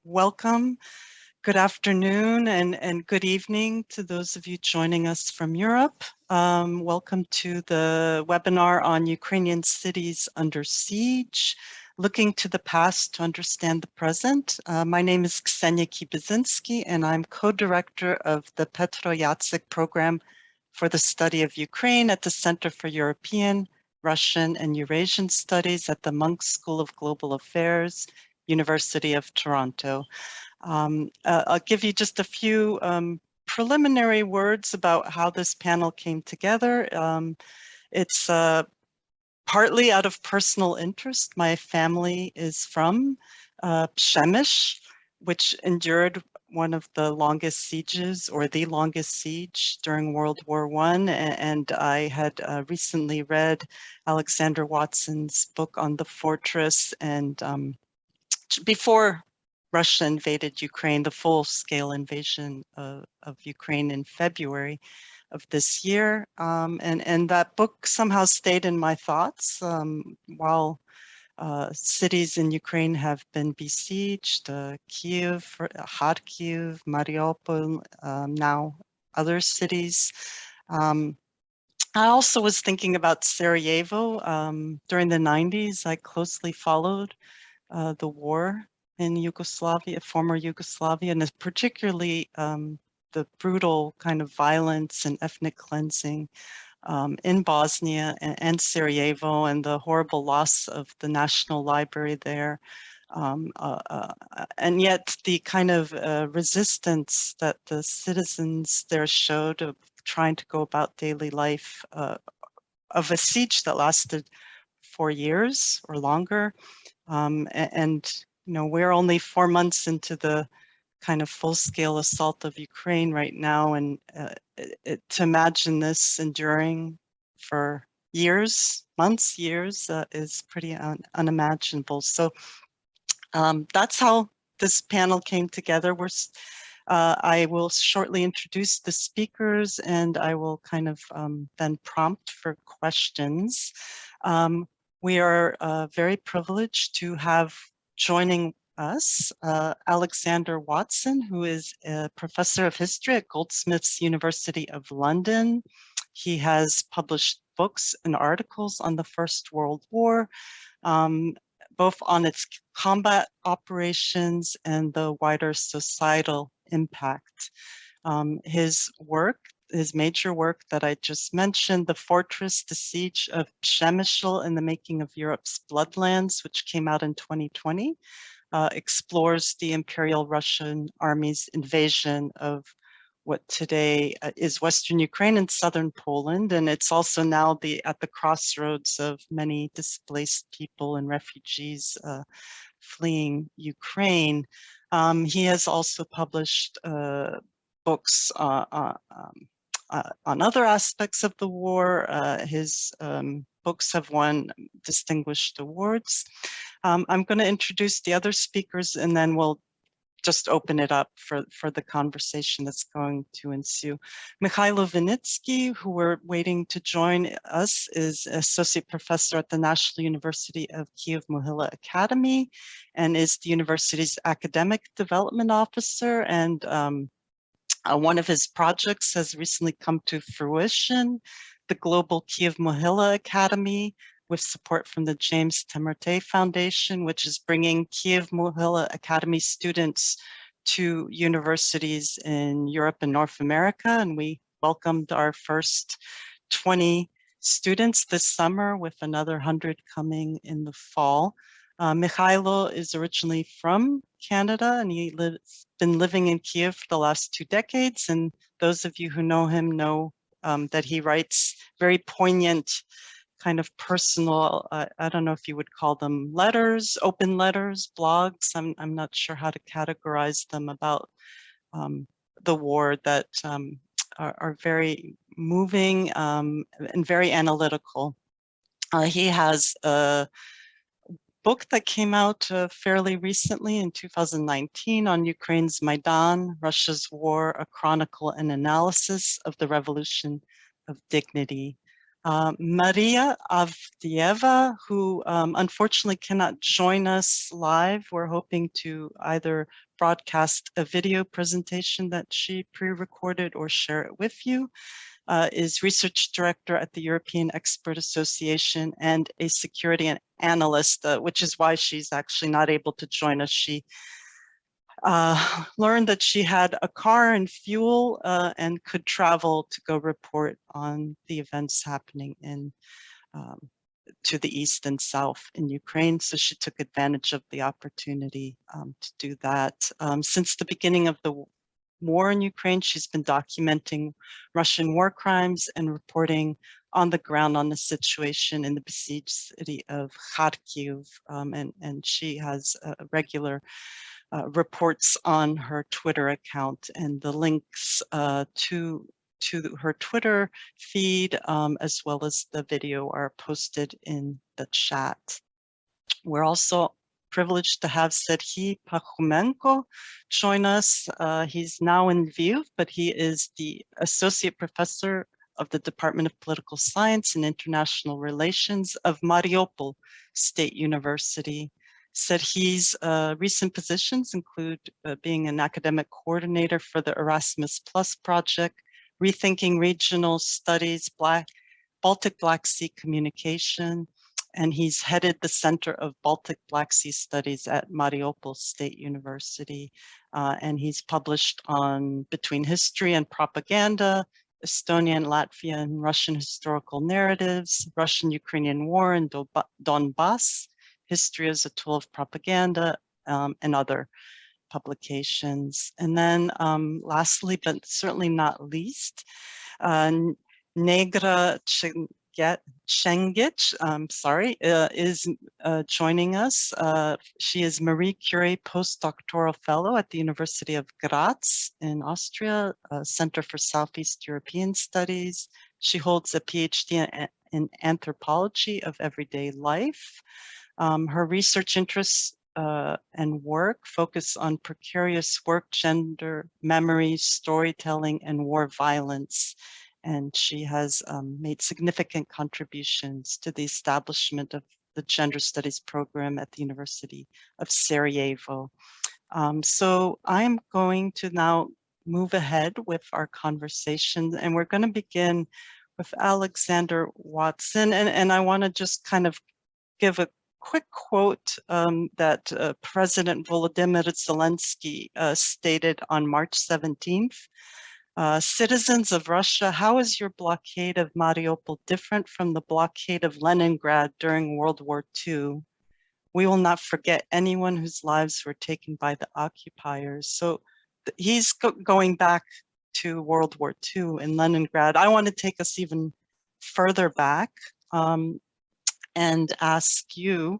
welcome. Good afternoon and good evening to those of you joining us from Europe. Welcome to the webinar on Ukrainian cities under siege, looking to the past to understand the present. My name is Ksenya Kiebuzinski, and I'm co-director of the Petro Jacyk program for the study of Ukraine at the Center for European, Russian, and Eurasian Studies at the Munk School of Global Affairs, University of Toronto. I'll give you just a few preliminary words about how this panel came together. It's partly out of personal interest. My family is from Przemyśl, which endured one of the longest sieges, or the longest siege during World War I. And I had recently read Alexander Watson's book on the fortress, and before Russia invaded Ukraine, the full-scale invasion of Ukraine in February of this year. And that book somehow stayed in my thoughts while cities in Ukraine have been besieged, Kyiv, Kharkiv, Mariupol, now other cities. I also was thinking about Sarajevo. During the 90s, I closely followed the war in Yugoslavia, former Yugoslavia, and particularly the brutal kind of violence and ethnic cleansing in Bosnia and Sarajevo, and the horrible loss of the National Library there. And yet the kind of resistance that the citizens there showed of trying to go about daily life of a siege that lasted 4 years or longer. And you know, we're only 4 months into the kind of full-scale assault of Ukraine right now, and to imagine this enduring for years, months, years, is pretty unimaginable. So that's how this panel came together. I will shortly introduce the speakers, and I will kind of then prompt for questions. We are very privileged to have joining us Alexander Watson, who is a professor of history at Goldsmiths University of London. He has published books and articles on the First World War, both on its combat operations and the wider societal impact. His major work that I just mentioned, The Fortress, The Siege of Przemyśl and the Making of Europe's Bloodlands, which came out in 2020, explores the Imperial Russian Army's invasion of what today is Western Ukraine and Southern Poland. And it's also now at the crossroads of many displaced people and refugees fleeing Ukraine. He has also published books on other aspects of the war. His books have won distinguished awards. I'm going to introduce the other speakers, and then we'll just open it up for the conversation that's going to ensue. Mychailo Wynnyckyj, who we're waiting to join us, is associate professor at the National University of Kyiv-Mohyla Academy, and is the university's academic development officer. And one of his projects has recently come to fruition, the Global Kyiv-Mohyla Academy, with support from the James Temerté Foundation, which is bringing Kyiv-Mohyla Academy students to universities in Europe and North America. And we welcomed our first 20 students this summer, with another 100 coming in the fall. Mychailo is originally from Canada, and been living in Kiev for the last 2 decades. And those of you who know him know that he writes very poignant, kind of personal, I don't know if you would call them letters, open letters, blogs. I'm not sure how to categorize them about the war, that are very moving and very analytical. He has a book that came out fairly recently in 2019 on Ukraine's Maidan, Russia's War, a chronicle and analysis of the Revolution of Dignity. Maria Avdieva, who unfortunately cannot join us live. We're hoping to either broadcast a video presentation that she pre-recorded or share it with you, is research director at the European Expert Association and a security analyst, which is why she's actually not able to join us. She learned that she had a car and fuel and could travel to go report on the events happening in to the east and south in Ukraine. So she took advantage of the opportunity to do that. Since the beginning of the war in Ukraine, she's been documenting Russian war crimes and reporting on the ground on the situation in the besieged city of Kharkiv. And she has a regular reports on her Twitter account, and the links to her Twitter feed as well as the video are posted in the chat. We're also privileged to have Serhii Parkhomenko join us. He's now in Lviv, but he is the associate professor of the Department of Political Science and International Relations of Mariupol State University. Serhii's recent positions include being an academic coordinator for the Erasmus Plus project, rethinking regional studies, Baltic Black Sea communication, and he's headed the Center of Baltic Black Sea Studies at Mariupol State University. And he's published on Between History and Propaganda, Estonian, Latvian, Russian historical narratives, Russian-Ukrainian war and Donbass, History as a Tool of Propaganda, and other publications. And then lastly, but certainly not least, Nejra Čengić, is joining us. She is Marie Curie Postdoctoral Fellow at the University of Graz in Austria, Center for Southeast European Studies. She holds a PhD in Anthropology of Everyday Life. Her research interests and work focus on precarious work, gender, memory, storytelling, and war violence. And she has made significant contributions to the establishment of the Gender Studies program at the University of Sarajevo. So I'm going to now move ahead with our conversation, and we're going to begin with Alexander Watson. And I want to just kind of give a quick quote that President Volodymyr Zelensky stated on March 17th. Citizens of Russia, how is your blockade of Mariupol different from the blockade of Leningrad during World War II? We will not forget anyone whose lives were taken by the occupiers. So he's going back to World War II in Leningrad. I want to take us even further back and ask you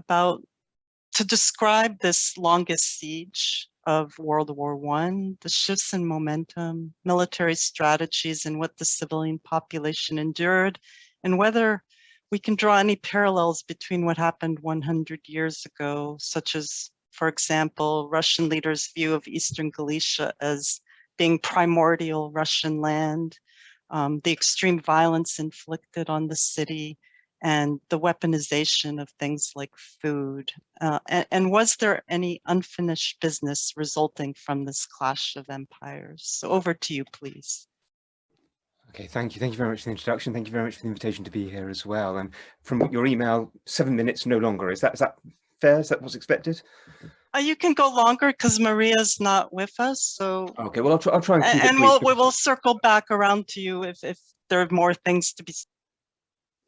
to describe this longest siege of World War I, the shifts in momentum, military strategies, and what the civilian population endured, and whether we can draw any parallels between what happened 100 years ago, such as, for example, Russian leaders' view of Eastern Galicia as being primordial Russian land, the extreme violence inflicted on the city, and the weaponization of things like food. And was there any unfinished business resulting from this clash of empires? So over to you, please. Okay, thank you. Thank you very much for the introduction. Thank you very much for the invitation to be here as well. And from your email, 7 minutes, no longer. Is that fair? Is that what's expected? You can go longer because Maria's not with us. So okay, well, I'll try and keep it brief. And we'll circle back around to you if there are more things to be said.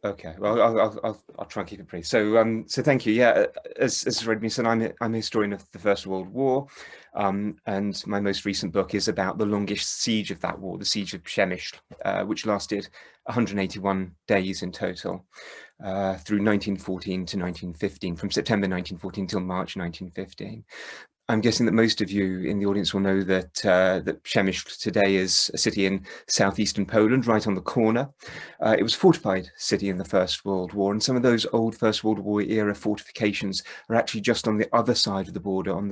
Okay, well, I'll try and keep it brief. So, so thank you. Yeah, as Redmi said, I'm a historian of the First World War, and my most recent book is about the longest siege of that war, the siege of Przemyśl, which lasted 181 days in total, through 1914 to 1915, from September 1914 till March 1915. I'm guessing that most of you in the audience will know that that Przemyśl today is a city in southeastern Poland, right on the corner. It was a fortified city in the First World War, and some of those old First World War era fortifications are actually just on the other side of the border, on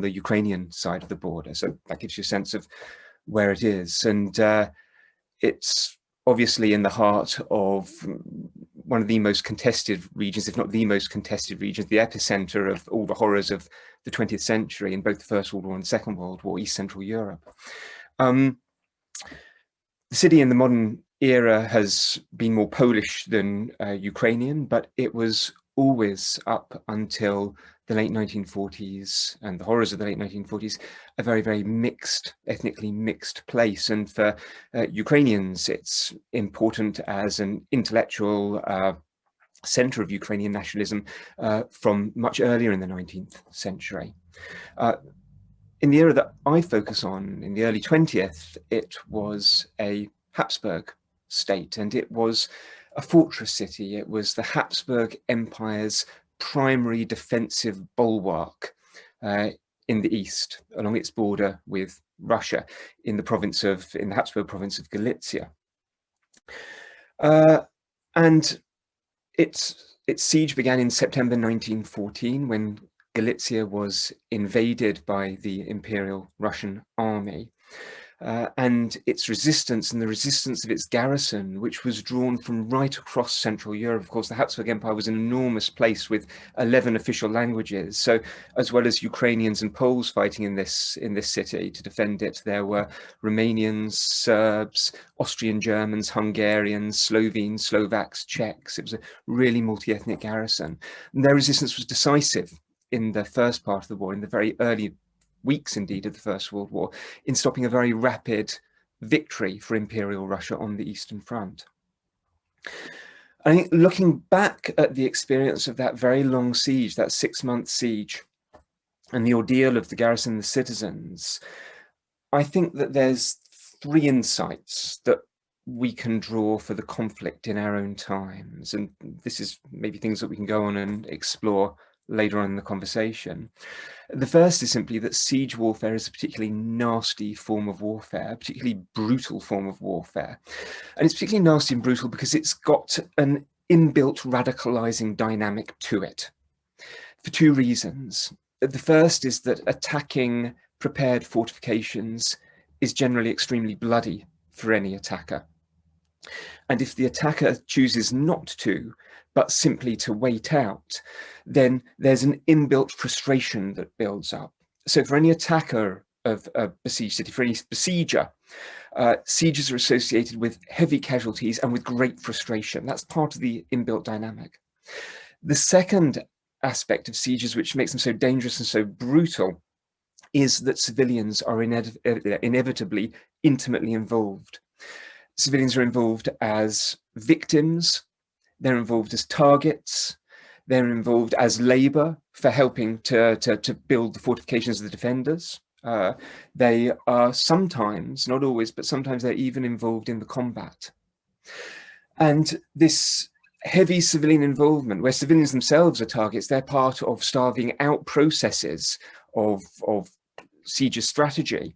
the Ukrainian side of the border. So that gives you a sense of where it is, and it's obviously in the heart of one of the most contested regions, if not the most contested regions, the epicenter of all the horrors of the 20th century in both the First World War and the Second World War, East Central Europe. The city in the modern era has been more Polish than Ukrainian, but it was always, up until the late 1940s and the horrors of the late 1940s, a very, very mixed, ethnically mixed place. And for Ukrainians, it's important as an intellectual center of Ukrainian nationalism from much earlier in the 19th century. In the era that I focus on, in the early 20th, it was a Habsburg state, and it was a fortress city. It was the Habsburg Empire's primary defensive bulwark in the east, along its border with Russia, in the Habsburg province of Galicia. And its siege began in September 1914, when Galicia was invaded by the Imperial Russian army. And its resistance and the resistance of its garrison, which was drawn from right across Central Europe. Of course, the Habsburg Empire was an enormous place with 11 official languages. So as well as Ukrainians and Poles fighting in this city to defend it, there were Romanians, Serbs, Austrian Germans, Hungarians, Slovenes, Slovaks, Czechs. It was a really multi-ethnic garrison. And their resistance was decisive in the first part of the war, in the very early weeks, indeed, of the First World War, in stopping a very rapid victory for Imperial Russia on the Eastern Front. I think looking back at the experience of that very long siege, that 6-month siege, and the ordeal of the garrison and the citizens, I think that there's 3 insights that we can draw for the conflict in our own times. And this is maybe things that we can go on and explore later on in the conversation. The first is simply that siege warfare is a particularly nasty form of warfare, a particularly brutal form of warfare. And it's particularly nasty and brutal because it's got an inbuilt radicalizing dynamic to it, for 2 reasons. The first is that attacking prepared fortifications is generally extremely bloody for any attacker. And if the attacker chooses not to, but simply to wait out, then there's an inbuilt frustration that builds up. So for any attacker of a besieged city, for any besieger, sieges are associated with heavy casualties and with great frustration. That's part of the inbuilt dynamic. The second aspect of sieges, which makes them so dangerous and so brutal, is that civilians are inevitably intimately involved. Civilians are involved as victims, they're involved as targets, they're involved as labor for helping to build the fortifications of the defenders. They are sometimes, not always, but sometimes they're even involved in the combat. And this heavy civilian involvement, where civilians themselves are targets, they're part of starving out processes of siege strategy.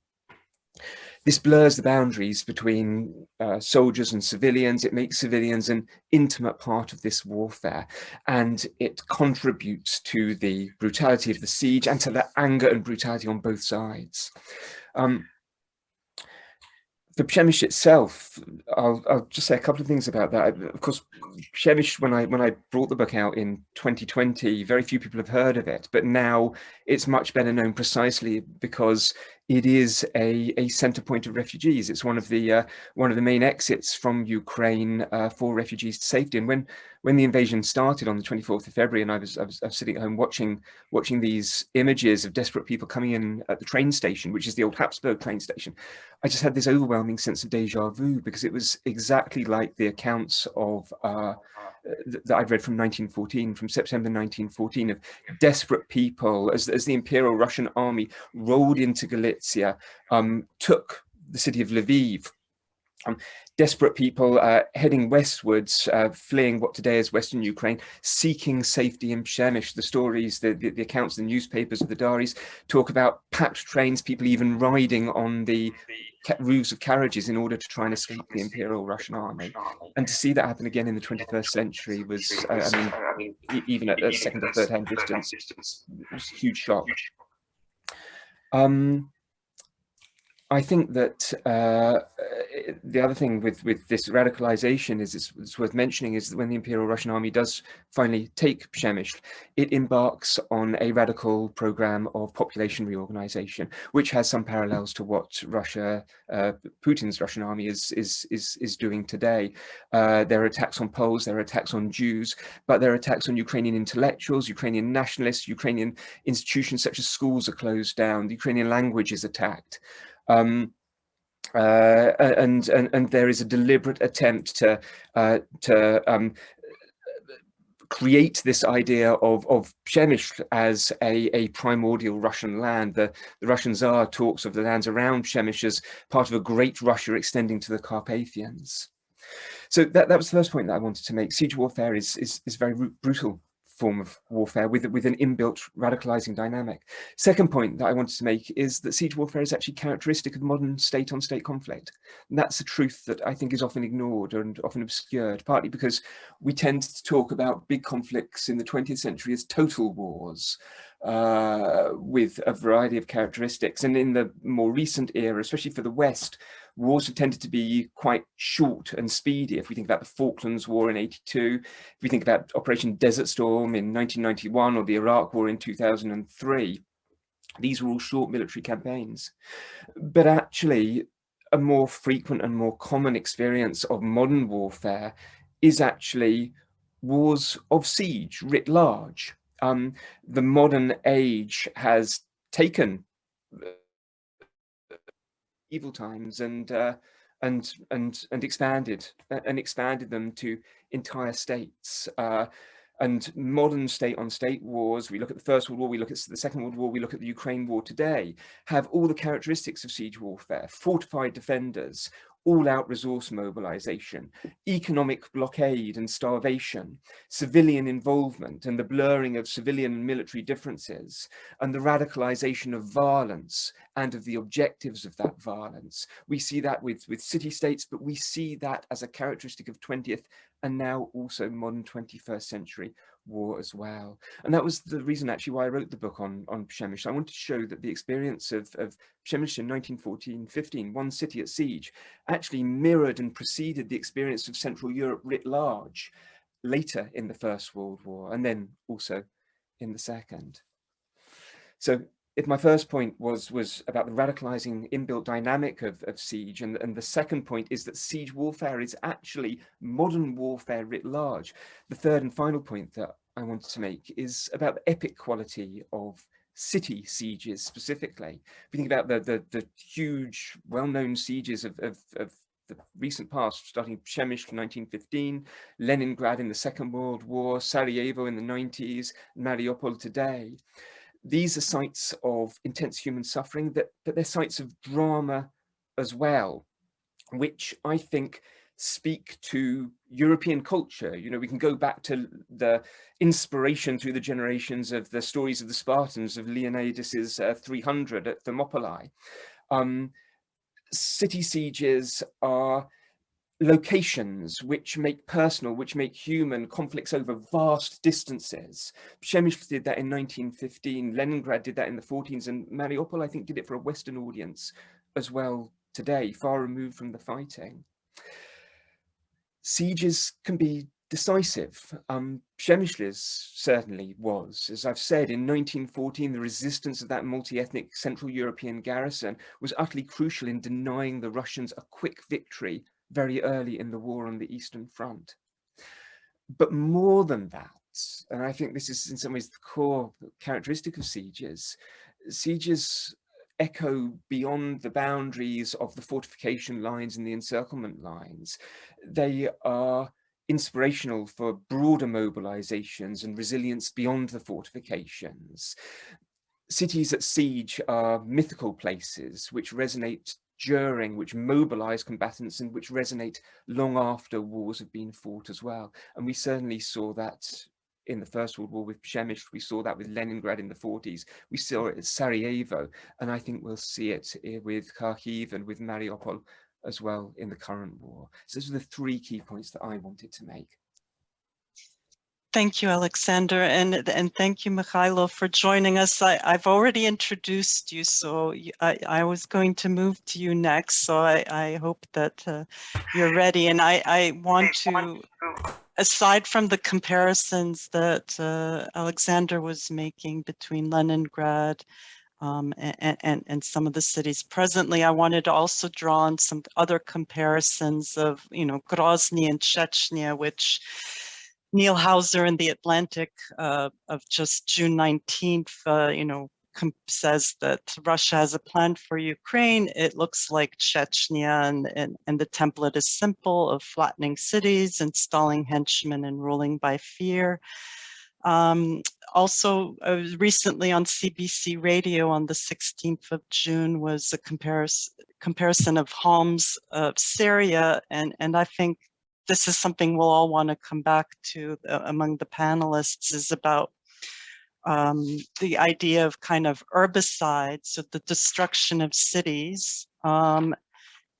This blurs the boundaries between soldiers and civilians. It makes civilians an intimate part of this warfare, and it contributes to the brutality of the siege and to the anger and brutality on both sides. For Przemysl itself, I'll just say a couple of things about that. Of course, Przemysl, when I brought the book out in 2020, very few people have heard of it, but now it's much better known precisely because it is a center point of refugees. It's one of the main exits from Ukraine for refugees to safety. And when the invasion started on the 24th of February, and I was sitting at home watching these images of desperate people coming in at the train station, which is the old Habsburg train station, I just had this overwhelming sense of deja vu, because it was exactly like the accounts of that I'd read from 1914, from September 1914, of desperate people as the Imperial Russian army rolled into Galicia, took the city of Lviv. Desperate people heading westwards, fleeing what today is Western Ukraine, seeking safety in Przemysl. The stories, the accounts, the newspapers, the diaries talk about packed trains, people even riding on the roofs of carriages in order to try and escape the Imperial Russian army. And to see that happen again in the 21st century was, I mean, even at a second or third hand distance, it was a huge shock. I think that the other thing with this radicalization is it's worth mentioning is that when the Imperial Russian Army does finally take Przemysl, it embarks on a radical program of population reorganization, which has some parallels to what Russia, Putin's Russian army is doing today. There are attacks on Poles, there are attacks on Jews, but there are attacks on Ukrainian intellectuals, Ukrainian nationalists, Ukrainian institutions such as schools are closed down, the Ukrainian language is attacked. And there is a deliberate attempt to create this idea of Przemysl as a primordial Russian land. The Russian Tsar talks of the lands around Przemysl as part of a great Russia extending to the Carpathians. So that was the first point that I wanted to make. Siege warfare is a very brutal form of warfare with an inbuilt radicalizing dynamic. Second point that I wanted to make is that siege warfare is actually characteristic of modern state-on-state conflict. And that's a truth that I think is often ignored and often obscured, partly because we tend to talk about big conflicts in the 20th century as total wars, with a variety of characteristics. And in the more recent era, especially for the West, wars have tended to be quite short and speedy. If we think about the Falklands War in '82, if we think about Operation Desert Storm in 1991 or the Iraq War in 2003, these were all short military campaigns. But actually, a more frequent and more common experience of modern warfare is actually wars of siege writ large. The modern age has taken evil times and expanded them to entire states. And modern state-on-state wars, we look at the First World War, we look at the Second World War, we look at the Ukraine war today, have all the characteristics of siege warfare: fortified defenders, all-out resource mobilization, economic blockade and starvation, civilian involvement and the blurring of civilian and military differences, and the radicalization of violence and of the objectives of that violence. We see that with city-states, but we see that as a characteristic of 20th and now also modern 21st century war as well. And that was the reason actually why I wrote the book on Przemysl. I wanted to show that the experience of Przemysl in 1914-15, one city at siege, actually mirrored and preceded the experience of Central Europe writ large later in the First World War, and then also in the Second. So if my first point was about the radicalizing inbuilt dynamic of siege, and the second point is that siege warfare is actually modern warfare writ large. The third and final point that I wanted to make is about the epic quality of city sieges specifically. If you think about the huge, well-known sieges of the recent past, starting Przemysl in 1915, Leningrad in the Second World War, Sarajevo in the 90s, Mariupol today. These are sites of intense human suffering, but they're sites of drama as well, which I think speak to European culture. You know, we can go back to the inspiration through the generations of the stories of the Spartans, of Leonidas's 300 at Thermopylae. City sieges are locations which make personal, which make human conflicts over vast distances. Przemysl did that in 1915, Leningrad did that in the 14s, and Mariupol, I think, did it for a Western audience as well today, far removed from the fighting. Sieges can be decisive. Przemysl certainly was. As I've said, in 1914, the resistance of that multi-ethnic Central European garrison was utterly crucial in denying the Russians a quick victory very early in the war on the Eastern Front. But more than that, and I think this is in some ways the core characteristic of sieges, sieges echo beyond the boundaries of the fortification lines and the encirclement lines. They are inspirational for broader mobilizations and resilience beyond the fortifications. Cities at siege are mythical places which resonate during, which mobilize combatants, and which resonate long after wars have been fought as well. And we certainly saw that in the First World War with Przemysl, we saw that with Leningrad in the 40s, we saw it at Sarajevo, and I think we'll see it with Kharkiv and with Mariupol as well in the current war. So those are the three key points that I wanted to make. Thank you, Alexander, and thank you, Mychailo, for joining us. I've already introduced you, so I was going to move to you next. So I hope that you're ready. And I want to, aside from the comparisons that Alexander was making between Leningrad and some of the cities presently, I wanted to also draw on some other comparisons of, Grozny and Chechnya, which Neil Hauser in The Atlantic of just June 19th, says that Russia has a plan for Ukraine. It looks like Chechnya, and the template is simple, of flattening cities, installing henchmen, and ruling by fear. Also, recently on CBC Radio on the 16th of June was a comparison of Homs of Syria, and I think this is something we'll all want to come back to among the panelists, is about the idea of kind of herbicide, so the destruction of cities, and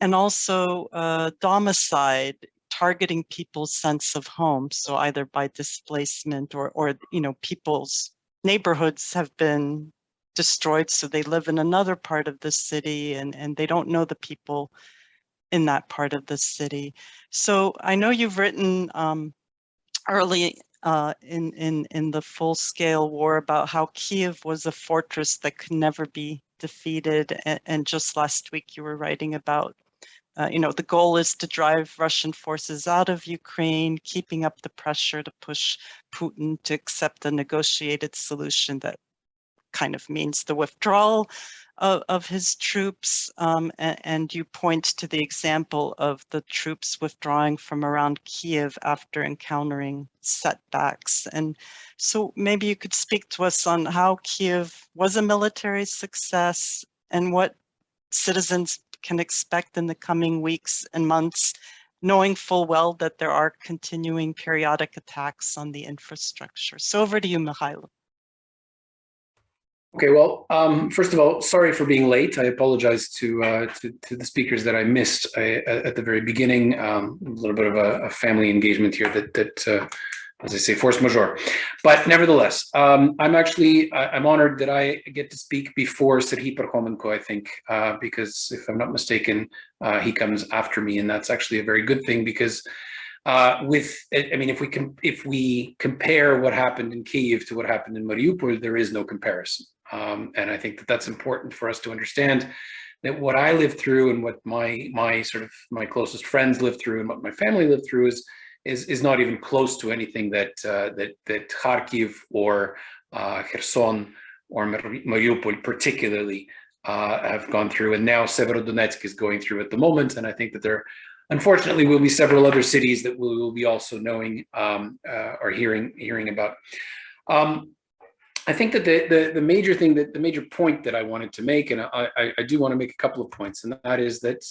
also domicide, targeting people's sense of home. So either by displacement or people's neighborhoods have been destroyed, so they live in another part of the city and they don't know the people in that part of the city. So I know you've written early in the full-scale war about how Kyiv was a fortress that could never be defeated, and just last week you were writing about the goal is to drive Russian forces out of Ukraine, keeping up the pressure to push Putin to accept a negotiated solution that kind of means the withdrawal of his troops, and you point to the example of the troops withdrawing from around Kiev after encountering setbacks. And so maybe you could speak to us on how Kiev was a military success and what citizens can expect in the coming weeks and months, knowing full well that there are continuing periodic attacks on the infrastructure. So over to you, Mychailo. Okay, well, first of all, sorry for being late. I apologize to the speakers that I missed at the very beginning. A little bit of a family engagement here that as I say, force majeure. But nevertheless, I'm honored that I get to speak before Serhii Parkhomenko, I think, because if I'm not mistaken, he comes after me, and that's actually a very good thing, because if we compare what happened in Kyiv to what happened in Mariupol, there is no comparison. And I think that that's important for us to understand, that what I lived through and what my closest friends lived through and what my family lived through is not even close to anything that Kharkiv or Kherson or Mariupol particularly have gone through, and now Severodonetsk is going through at the moment. And I think that there, unfortunately, will be several other cities that we will be also knowing or hearing about. I think that the major point that I wanted to make, and I do want to make a couple of points, and that is that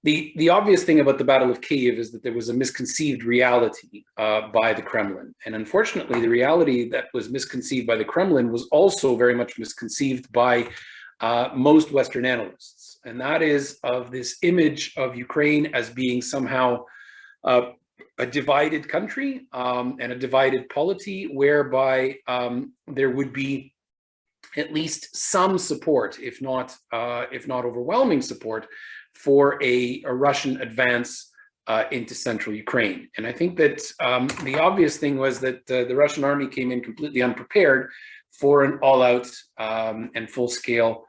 the obvious thing about the Battle of Kyiv is that there was a misconceived reality by the Kremlin. And unfortunately, the reality that was misconceived by the Kremlin was also very much misconceived by most Western analysts. And that is of this image of Ukraine as being somehow a divided country and a divided polity, whereby there would be at least some support, if not overwhelming support, for a Russian advance into central Ukraine. And I think that the obvious thing was that the Russian army came in completely unprepared for an all-out and full-scale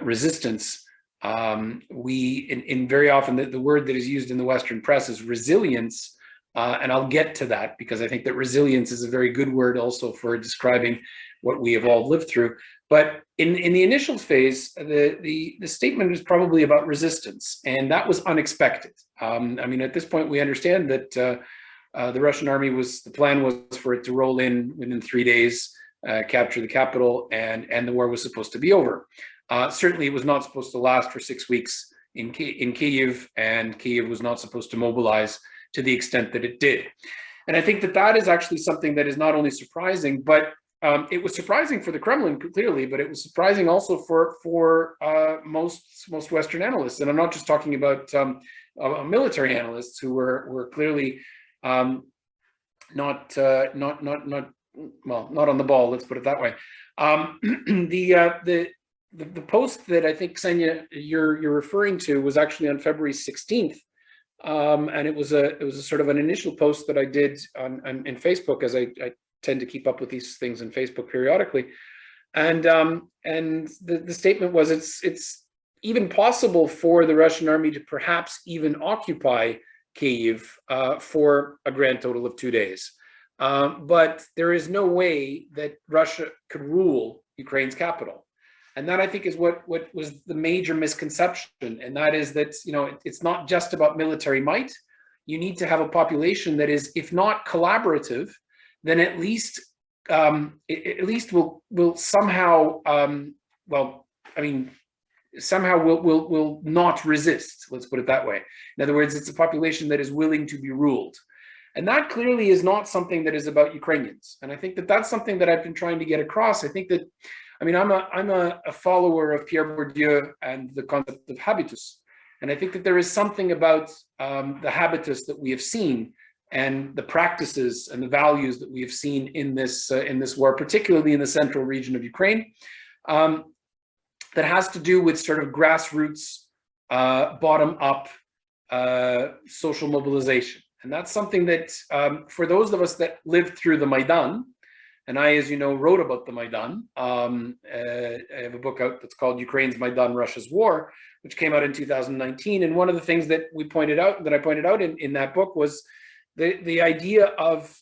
resistance. Very often the word that is used in the Western press is resilience, and I'll get to that, because I think that resilience is a very good word also for describing what we have all lived through. But in the initial phase, the statement is probably about resistance, and that was unexpected. At this point, we understand that the Russian army the plan was for it to roll in within 3 days, capture the capital, and the war was supposed to be over. Certainly, it was not supposed to last for 6 weeks in Kyiv, and Kyiv was not supposed to mobilize to the extent that it did. And I think that that is actually something that is not only surprising, but it was surprising for the Kremlin, clearly, but it was surprising also for most Western analysts. And I'm not just talking about military analysts who were clearly not on the ball. Let's put it that way. The post that I think, Ksenya, you're referring to was actually on February 16th. And it was a sort of an initial post that I did in Facebook, as I tend to keep up with these things in Facebook periodically. And the statement was, it's even possible for the Russian army to perhaps even occupy Kyiv for a grand total of 2 days. But there is no way that Russia could rule Ukraine's capital. And that, I think, is what was the major misconception. And that is that, it's not just about military might. You need to have a population that is, if not collaborative, then at least will somehow, somehow will not resist. Let's put it that way. In other words, it's a population that is willing to be ruled. And that clearly is not something that is about Ukrainians. And I think that that's something that I've been trying to get across. I think that, I'm a follower of Pierre Bourdieu and the concept of habitus. And I think that there is something about the habitus that we have seen and the practices and the values that we have seen in this war, particularly in the central region of Ukraine, that has to do with sort of grassroots, bottom-up social mobilization. And that's something that, for those of us that lived through the Maidan, and I, as you know, wrote about the Maidan. I have a book out that's called Ukraine's Maidan, Russia's War, which came out in 2019. And one of the things that I pointed out in that book was the idea of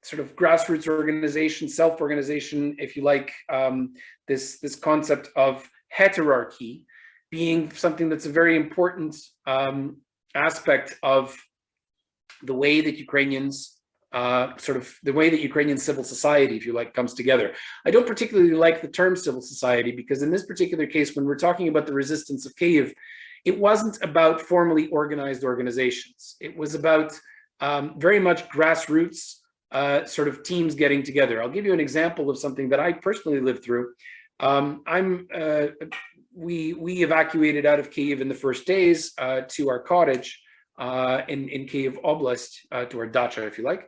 sort of grassroots organization, self-organization, if you like, this concept of heterarchy being something that's a very important aspect of the way that Ukrainians the way that Ukrainian civil society, if you like, comes together. I don't particularly like the term civil society, because in this particular case, when we're talking about the resistance of Kyiv, it wasn't about formally organized organizations. It was about very much grassroots sort of teams getting together. I'll give you an example of something that I personally lived through. We evacuated out of Kyiv in the first days to our cottage in Kyiv Oblast, to our dacha, if you like.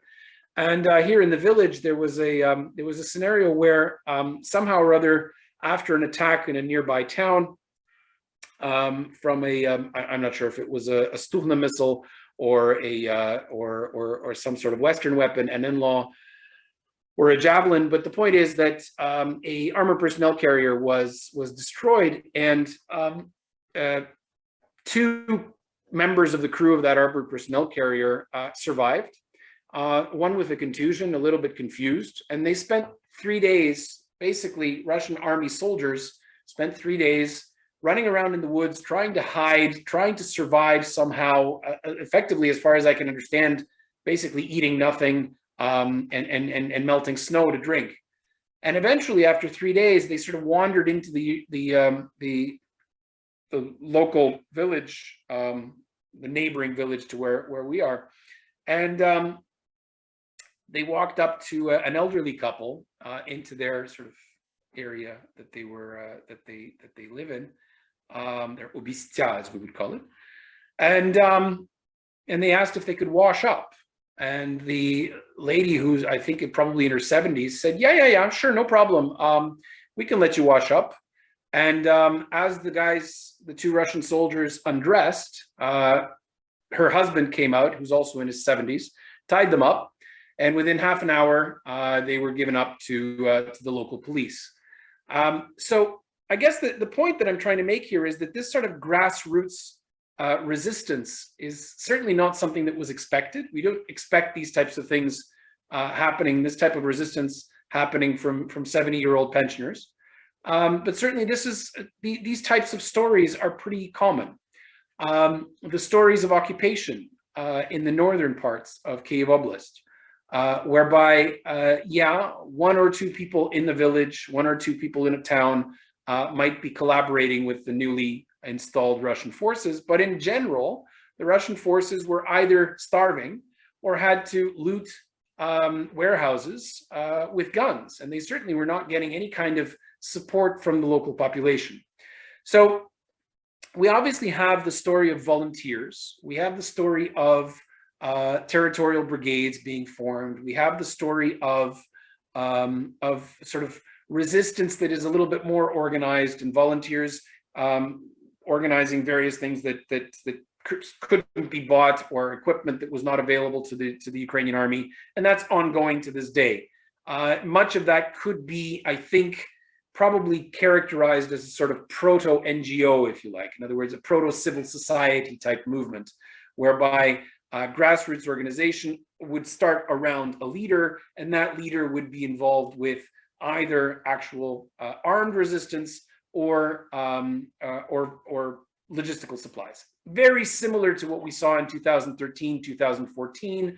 And here in the village, there was a scenario where somehow or other, after an attack in a nearby town from I'm not sure if it was a Stuhna missile or or some sort of Western weapon, an in-law, or a javelin. But the point is that a armored personnel carrier was destroyed, and 2 members of the crew of that armored personnel carrier survived. One with a contusion, a little bit confused, and they spent 3 days, basically Russian army soldiers spent 3 days running around in the woods, trying to hide, trying to survive somehow, effectively, as far as I can understand, basically eating nothing and melting snow to drink. And eventually, after 3 days, they sort of wandered into the local village, the neighboring village to where we are, and they walked up to an elderly couple into their sort of area that they were that they live in, their obistya, as we would call it, and they asked if they could wash up. And the lady, who's I think probably in her 70s, said, yeah, sure, no problem. We can let you wash up. And as the 2 Russian soldiers undressed, her husband came out, who's also in his 70s, tied them up, and within half an hour, they were given up to the local police. So I guess the point that I'm trying to make here is that this sort of grassroots resistance is certainly not something that was expected. We don't expect these types of things happening, this type of resistance happening from 70-year-old pensioners. But certainly these types of stories are pretty common. The stories of occupation in the northern parts of Kyiv Oblast, whereby, 1 or 2 people in the village, 1 or 2 people in a town might be collaborating with the newly installed Russian forces. But in general, the Russian forces were either starving or had to loot warehouses with guns. And they certainly were not getting any kind of support from the local population. So we obviously have the story of volunteers. We have the story of territorial brigades being formed. We have the story of sort of resistance that is a little bit more organized, and volunteers organizing various things that couldn't be bought, or equipment that was not available to the Ukrainian army, and that's ongoing to this day. Much of that could be, I think, probably characterized as a sort of proto-NGO, if you like. In other words, a proto-civil society type movement, whereby grassroots organization would start around a leader, and that leader would be involved with either actual armed resistance or logistical supplies. Very similar to what we saw in 2013, 2014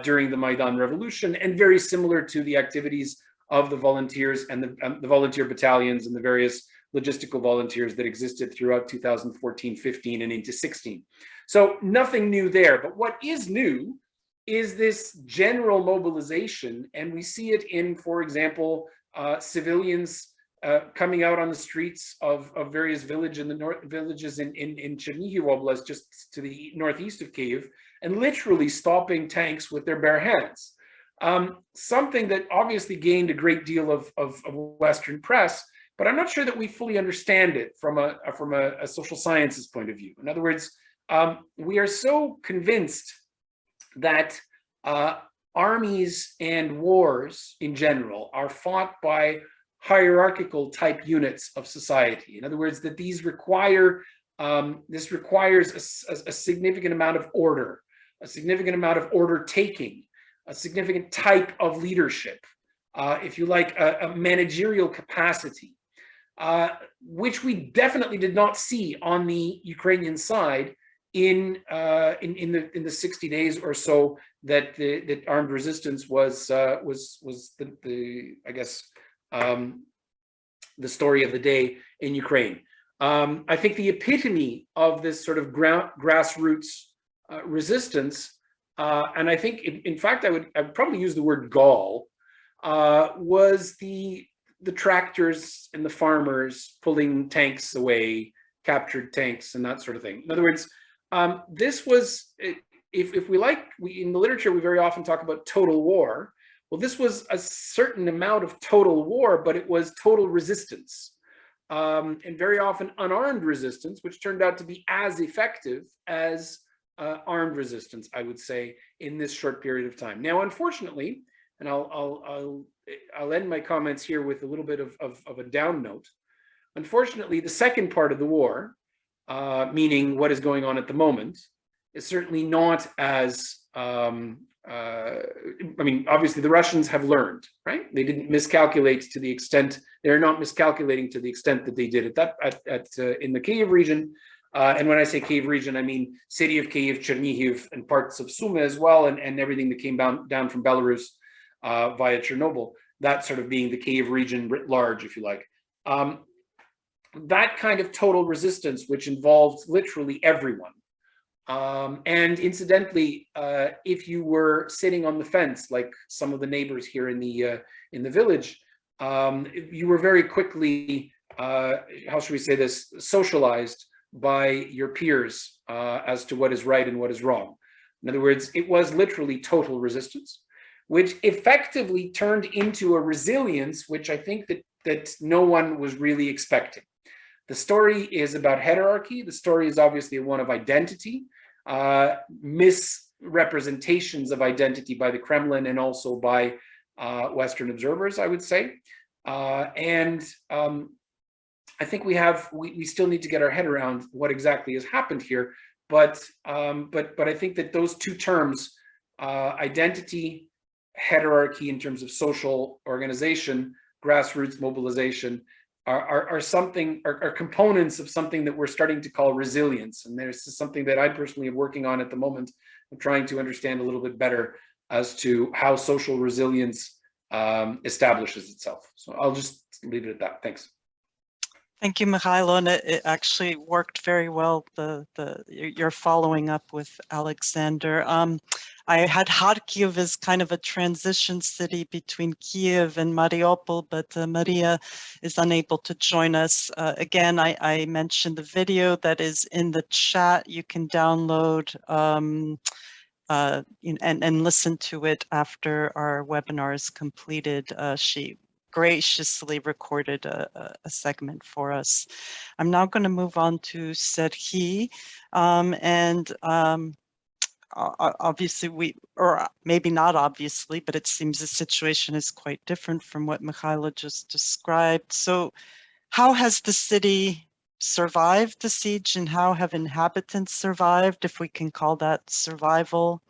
during the Maidan Revolution, and very similar to the activities of the volunteers and the volunteer battalions and the various logistical volunteers that existed throughout 2014, 15, and into 16. So nothing new there, but what is new is this general mobilization, and we see it in, for example, civilians coming out on the streets of various villages in Chernihiv Oblast, just to the northeast of Kyiv, and literally stopping tanks with their bare hands. Something that obviously gained a great deal of Western press, but I'm not sure that we fully understand it from a social sciences point of view. In other words, we are so convinced that armies and wars in general are fought by hierarchical type units of society. In other words, that these require, this requires a significant amount of order, a significant amount of order taking, a significant type of leadership, if you like, a managerial capacity, which we definitely did not see on the Ukrainian side in the 60 days or so that that armed resistance was the I guess the story of the day in Ukraine. I think the epitome of this sort of grassroots resistance, and I think in fact I would probably use the word gall, was the tractors and the farmers pulling tanks away, captured tanks and that sort of thing. In other words, this was, if we like, in the literature, we very often talk about total war. Well, this was a certain amount of total war, but it was total resistance. And very often unarmed resistance, which turned out to be as effective as armed resistance, I would say, in this short period of time. Now, unfortunately, and I'll end my comments here with a little bit of a down note. Unfortunately, the second part of the war, meaning what is going on at the moment, is certainly not as, I mean, obviously the Russians have learned, right? They didn't miscalculate to the extent, they're not miscalculating to the extent that they did in the Kyiv region. And when I say Kyiv region, I mean city of Kyiv, Chernihiv, and parts of Sumy as well, and everything that came down from Belarus via Chernobyl, that sort of being the Kyiv region writ large, if you like. That kind of total resistance, which involved literally everyone. And incidentally, if you were sitting on the fence, like some of the neighbors here in the village, you were very quickly, how should we say this, socialized by your peers as to what is right and what is wrong. In other words, it was literally total resistance, which effectively turned into a resilience, which I think that no one was really expecting. The story is about hierarchy. The story is obviously one of identity, misrepresentations of identity by the Kremlin and also by Western observers, I would say. And I think we still need to get our head around what exactly has happened here. But I think that those two terms, identity, hierarchy in terms of social organization, grassroots mobilization, are components of something that we're starting to call resilience. And there's something that I personally am working on at the moment. I'm trying to understand a little bit better as to how social resilience establishes itself. So I'll just leave it at that. Thanks. Thank you, Mychailo. And it actually worked very well, you're following up with Alexander. I had Kharkiv as kind of a transition city between Kyiv and Mariupol, but Maria is unable to join us. Again, I mentioned the video that is in the chat. You can download and listen to it after our webinar is completed. She graciously recorded a segment for us. I'm now going to move on to Serhii, obviously or maybe not obviously, but it seems the situation is quite different from what Mychailo just described. So how has the city survived the siege, and how have inhabitants survived, if we can call that survival?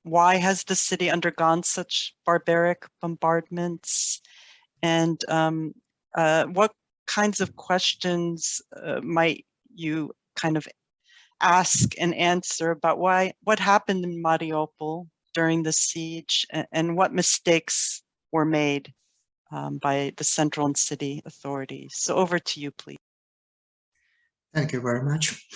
Why has the city undergone such barbaric bombardments? And what kinds of questions might you kind of ask and answer about what happened in Mariupol during the siege, and what mistakes were made by the central and city authorities? So over to you, please. Thank you very much.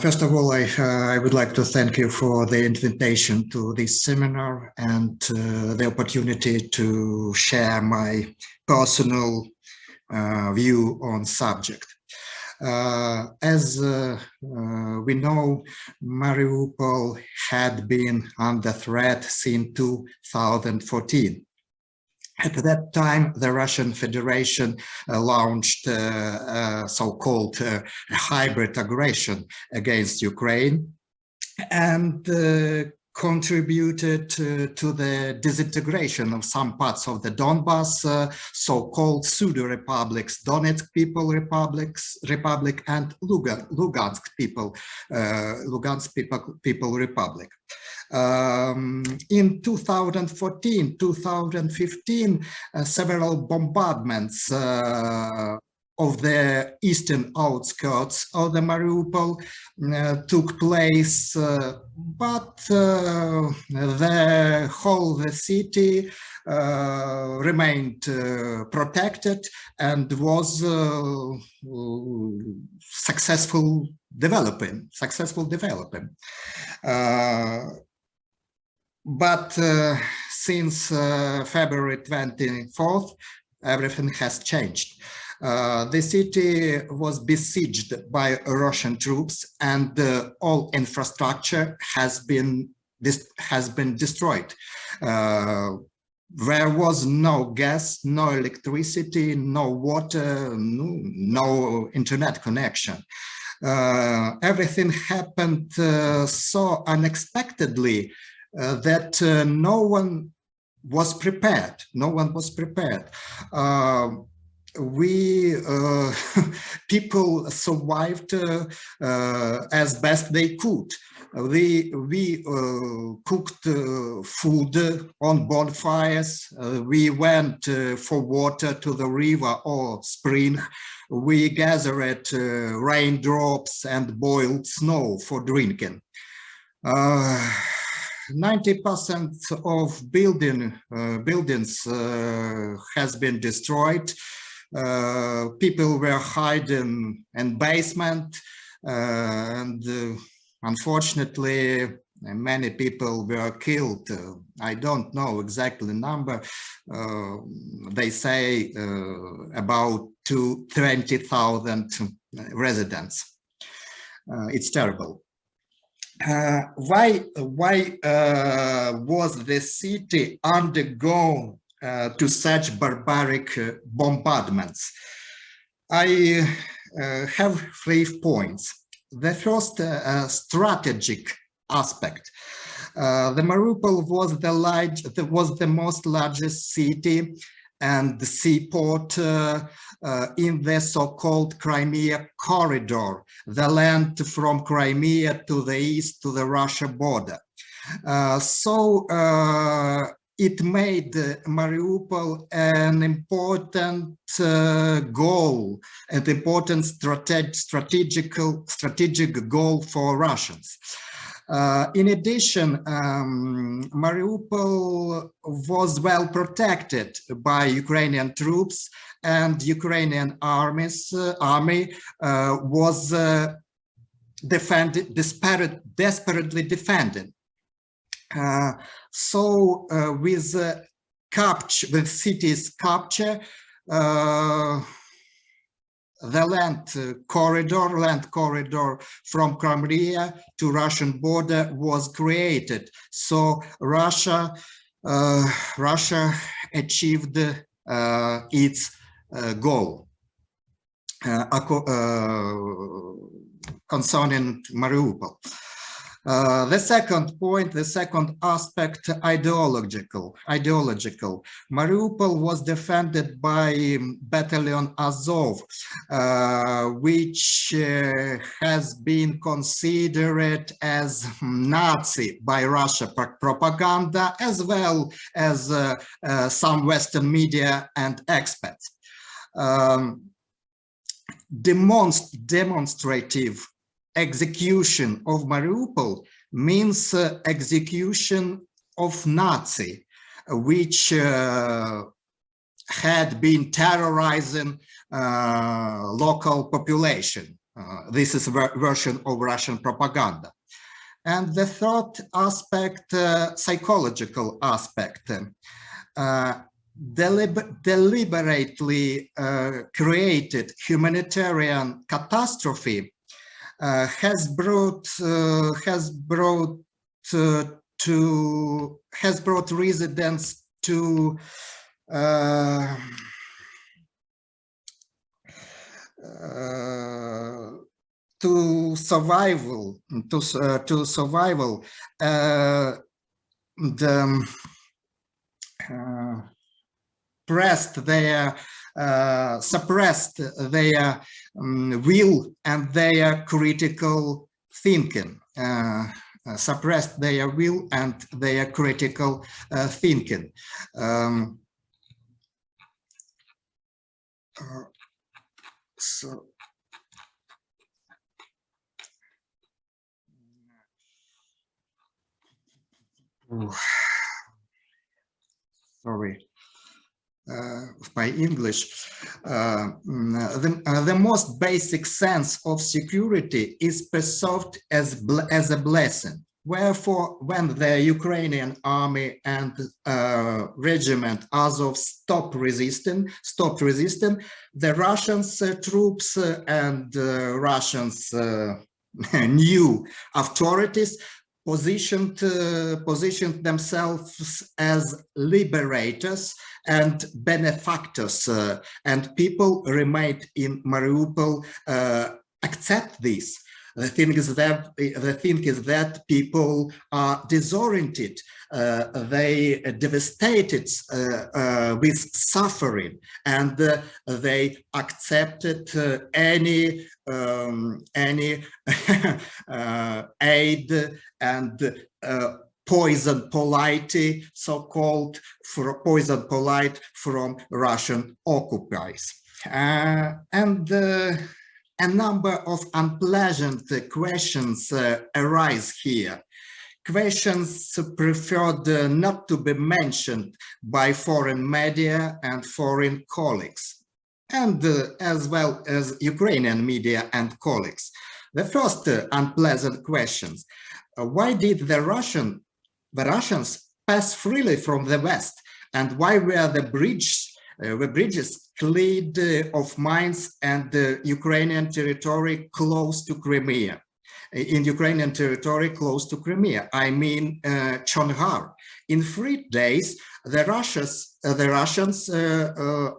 First of all, I would like to thank you for the invitation to this seminar and the opportunity to share my personal view on subject. As we know, Mariupol had been under threat since 2014. At that time, the Russian Federation launched so-called hybrid aggression against Ukraine and contributed to the disintegration of some parts of the Donbass, so-called pseudo-republics, Donetsk Republic and Lugansk People Republic. In 2014-2015, several bombardments of the eastern outskirts of the Mariupol took place, but the whole city remained protected and was successful developing. But since February 24th, everything has changed. The city was besieged by Russian troops, and all infrastructure has been destroyed. There was no gas, no electricity, no water, no internet connection. Everything happened so unexpectedly that no one was prepared. People survived as best they could. We cooked food on bonfires. We went for water to the river or spring. We gathered raindrops and boiled snow for drinking. 90% of buildings has been destroyed. People were hiding in basement, and unfortunately many people were killed. I don't know exactly the number. They say about 20,000 residents. It's terrible. Why was the city undergone to such barbaric bombardments? I have 3 points. The first, strategic aspect. The Mariupol was the most largest city and the seaport in the so-called Crimea corridor, the land from Crimea to the east to the Russia border. So it made Mariupol an important goal, an important strategic goal for Russians. In addition, Mariupol was well protected by Ukrainian troops, and Ukrainian army was desperately defended. So with city's capture, the land corridor from Crimea to Russian border was created. So Russia achieved its goal concerning Mariupol. The second point, the second aspect, ideological. Mariupol was defended by Battalion Azov, which has been considered as Nazi by Russia propaganda, as well as some Western media and experts. Demonstrative execution of Mariupol means execution of Nazi, which had been terrorizing local population. This is a version of Russian propaganda. And the third aspect, psychological aspect, deliberately created humanitarian catastrophe has brought residents to survival. Suppressed their will and their critical thinking. Suppressed their will and their critical thinking. Sorry. By English, the most basic sense of security is perceived as a blessing. Wherefore, when the Ukrainian army and regiment Azov stopped resisting, the Russians troops and Russians new authorities positioned themselves as liberators and benefactors, and people remained in Mariupol accept this. The thing is that people are disoriented. They devastated with suffering, and they accepted any aid and poison polity, so-called poison polite from Russian occupiers. And a number of unpleasant questions arise here. Questions preferred not to be mentioned by foreign media and foreign colleagues, and as well as Ukrainian media and colleagues. The first unpleasant questions: why did the Russians pass freely from the West, and why were the bridges cleared of mines and Ukrainian territory close to Crimea? In Ukrainian territory close to Crimea, I mean Chongar. In 3 days, the Russians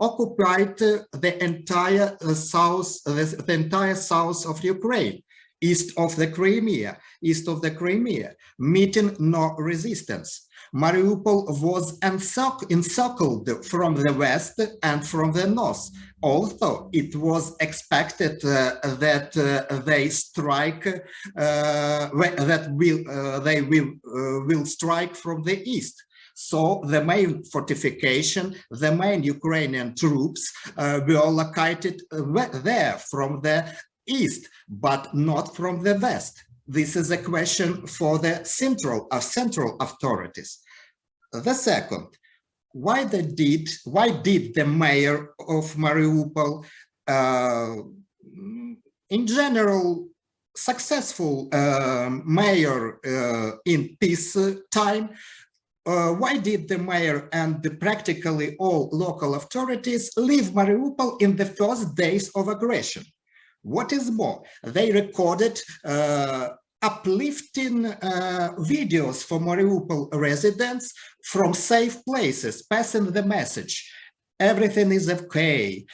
occupied the entire south of Ukraine, east of the Crimea, meeting no resistance. Mariupol was encircled from the west and from the north. Although it was expected that they will strike from the east. So the main fortification, the main Ukrainian troops were located there from the east, but not from the west. This is a question for the central authorities. The second, why did the mayor of Mariupol, in general successful mayor in peace time, why did the mayor and practically all local authorities leave Mariupol in the first days of aggression? What is more, they recorded uplifting videos for Mariupol residents from safe places, passing the message: everything is okay,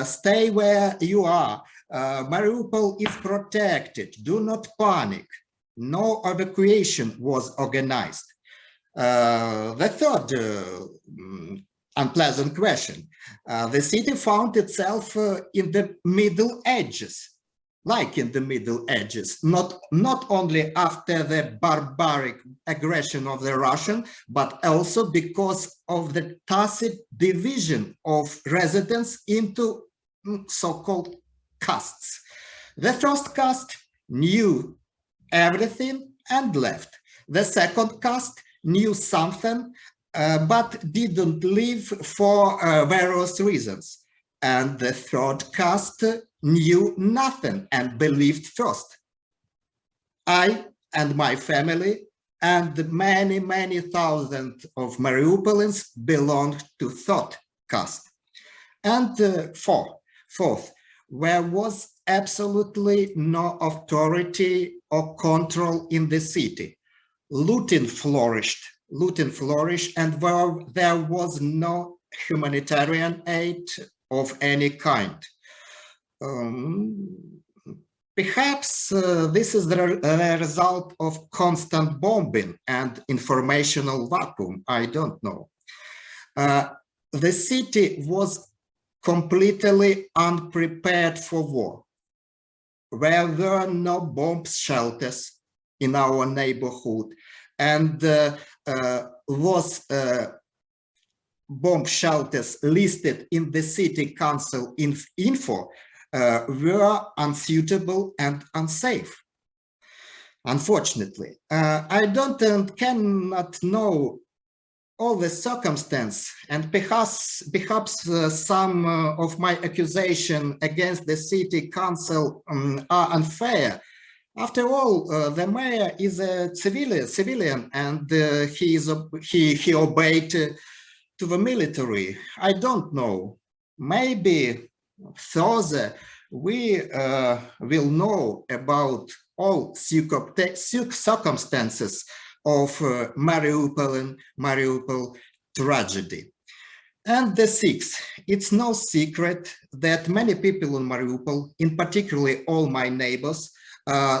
stay where you are, Mariupol is protected, do not panic. No evacuation was organized. The third unpleasant question: the city found itself in the Middle Ages, not only after the barbaric aggression of the Russian, but also because of the tacit division of residents into so-called castes. The first caste knew everything and left. The second caste knew something, but didn't live for various reasons. And the third caste knew nothing and believed first. I and my family and many, many thousands of Mariupolians belonged to third caste. And fourth, there was absolutely no authority or control in the city. Looting flourished, and there was no humanitarian aid of any kind. Perhaps this is the result of constant bombing and informational vacuum, I don't know. The city was completely unprepared for war. There were no bomb shelters in our neighborhood, and those bomb shelters listed in the city council info were unsuitable and unsafe. Unfortunately, I don't and cannot know all the circumstance, and perhaps some of my accusation against the city council are unfair. After all, the mayor is a civilian, and he obeyed to the military. I don't know. Maybe further we will know about all circumstances of Mariupol tragedy. And the sixth, it's no secret that many people in Mariupol, in particularly all my neighbors,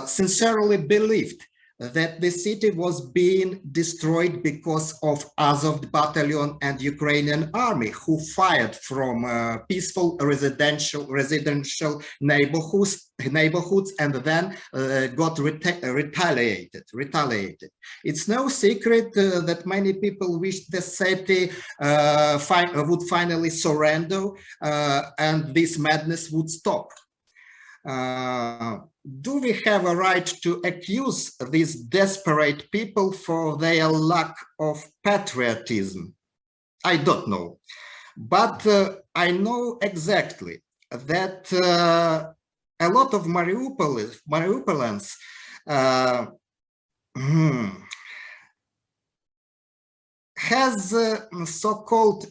sincerely believed that the city was being destroyed because of Azov battalion and Ukrainian army, who fired from peaceful residential neighborhoods and then got retaliated. It's no secret that many people wished the city would finally surrender and this madness would stop. Do we have a right to accuse these desperate people for their lack of patriotism? I don't know, but I know exactly that a lot of Mariupolians has so-called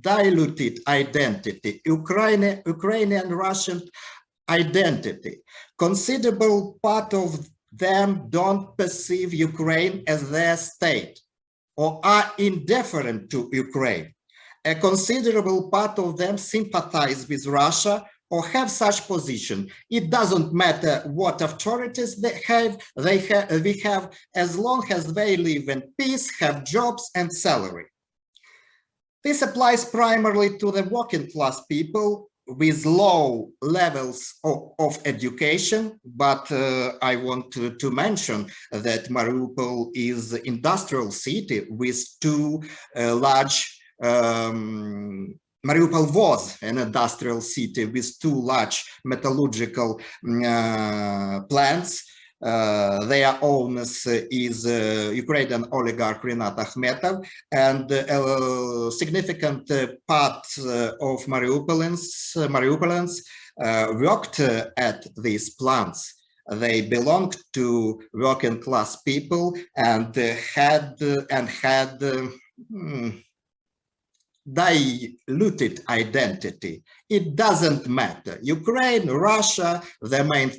diluted identity, Ukrainian-Russian identity. Considerable part of them don't perceive Ukraine as their state or are indifferent to Ukraine. A considerable part of them sympathize with Russia or have such position. It doesn't matter what authorities we have, as long as they live in peace, have jobs and salary. This applies primarily to the working class people with low levels of education, but I want to mention that Mariupol is an industrial city with two large, Mariupol was an industrial city with two large metallurgical plants. Their owners is Ukrainian oligarch Rinat Akhmetov, and a significant part of Mariupolians worked at these plants. They belonged to working class people and had diluted identity. It doesn't matter. Ukraine, Russia, the main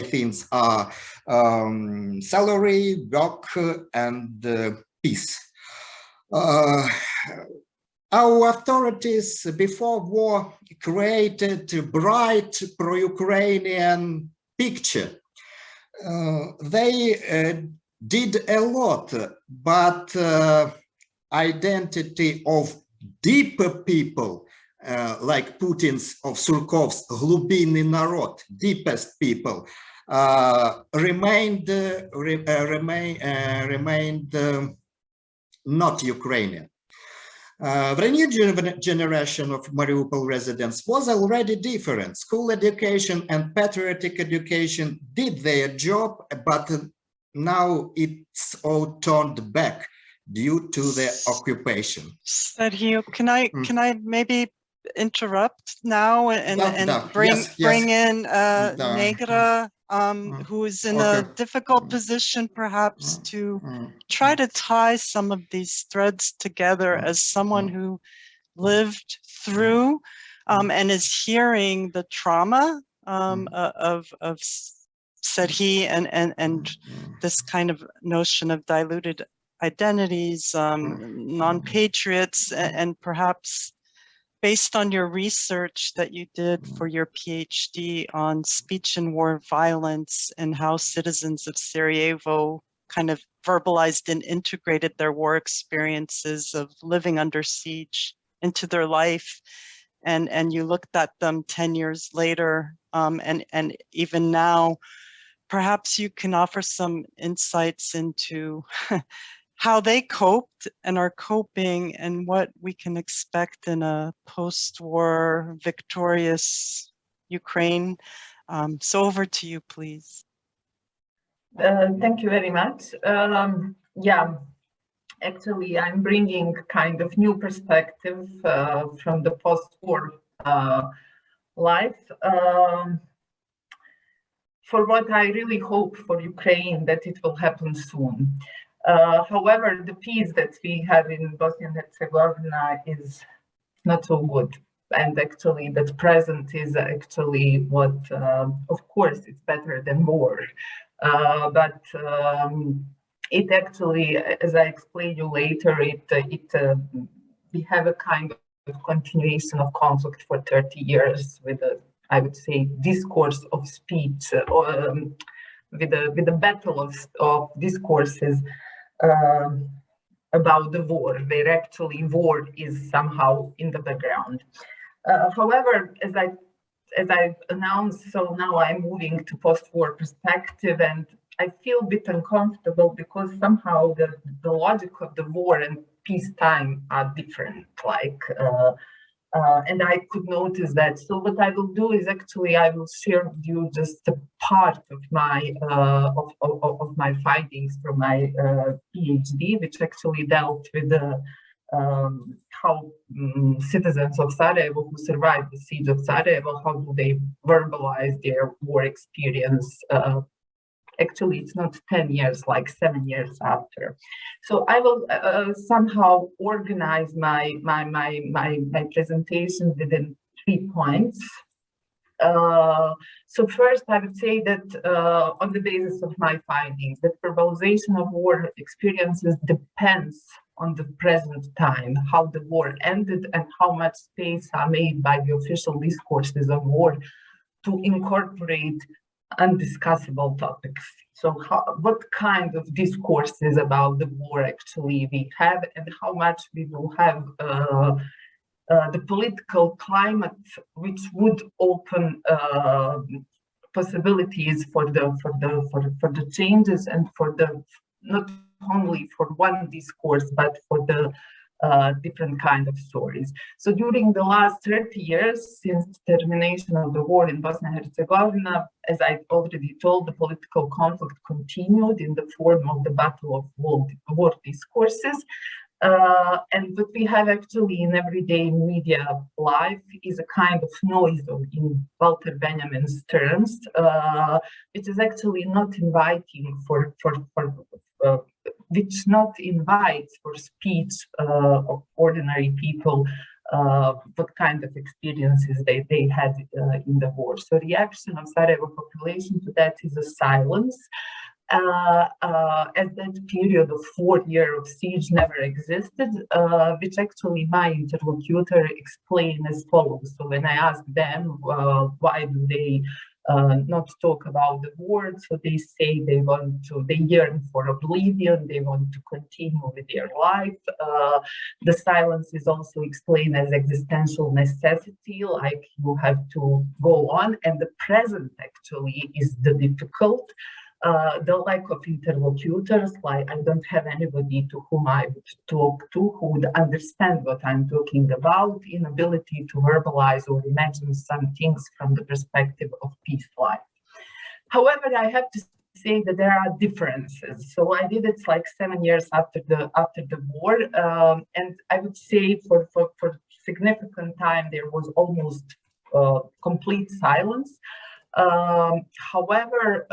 things are salary, work, and peace. Our authorities before war created a bright pro-Ukrainian picture. They did a lot, but identity of deeper people, like Putin's of Surkov's Glubinny Narod, deepest people, remained not Ukrainian. The new generation of Mariupol residents was already different. School education and patriotic education did their job, but now it's all turned back due to the occupation. Serhii, can I maybe interrupt now and bring in Nejra, who is in a difficult position perhaps to try to tie some of these threads together as someone who lived through and is hearing the trauma of Serhii and this kind of notion of diluted identities, non-patriots, and perhaps based on your research that you did for your PhD on speech and war violence and how citizens of Sarajevo kind of verbalized and integrated their war experiences of living under siege into their life. And you looked at them 10 years later, and even now, perhaps you can offer some insights into how they coped and are coping and what we can expect in a post-war victorious Ukraine. So over to you, please. Thank you very much. Yeah, actually, I'm bringing kind of new perspective from the post-war life. For what I really hope for Ukraine, that it will happen soon. However, the peace that we have in Bosnia and Herzegovina is not so good. And actually, that present is actually what, of course, it's better than war. But it actually, as I explain you later, we have a kind of continuation of conflict for 30 years with a, I would say, discourse of speech, with a battle of discourses about the war, where actually war is somehow in the background. However, as I announced, so now I'm moving to post-war perspective, and I feel a bit uncomfortable because somehow the logic of the war and peacetime are different. And I could notice that. So what I will do is actually I will share with you just a part of my of my findings from my PhD, which actually dealt with how citizens of Sarajevo who survived the siege of Sarajevo, how do they verbalize their war experience. Actually, it's not 10 years, like 7 years after. So I will somehow organize my presentation within 3 points. So first, I would say that on the basis of my findings, that verbalization of war experiences depends on the present time, how the war ended and how much space are made by the official discourses on war to incorporate undiscussable topics. So what kind of discourses about the war actually we have, and how much we will have the political climate which would open possibilities for the changes and for the not only for one discourse but for the different kind of stories. So during the last 30 years, since the termination of the war in Bosnia and Herzegovina, as I already told, the political conflict continued in the form of the battle of war discourses. And what we have actually in everyday media life is a kind of noise, in Walter Benjamin's terms, which is actually not inviting which not invites for speech of ordinary people, what kind of experiences they had in the war. So reaction of Sarajevo population to that is a silence. As that period of 4 years of siege never existed, which actually my interlocutor explained as follows. So when I asked them why do they not talk about the war, so they say they yearn for oblivion, they want to continue with their life. The silence is also explained as existential necessity, like you have to go on, and the present actually is the difficult. The lack of interlocutors, like I don't have anybody to whom I would talk to who would understand what I'm talking about, inability to verbalize or imagine some things from the perspective of peace life. However, I have to say that there are differences. So I did it like 7 years after the war, and I would say for significant time there was almost complete silence. However,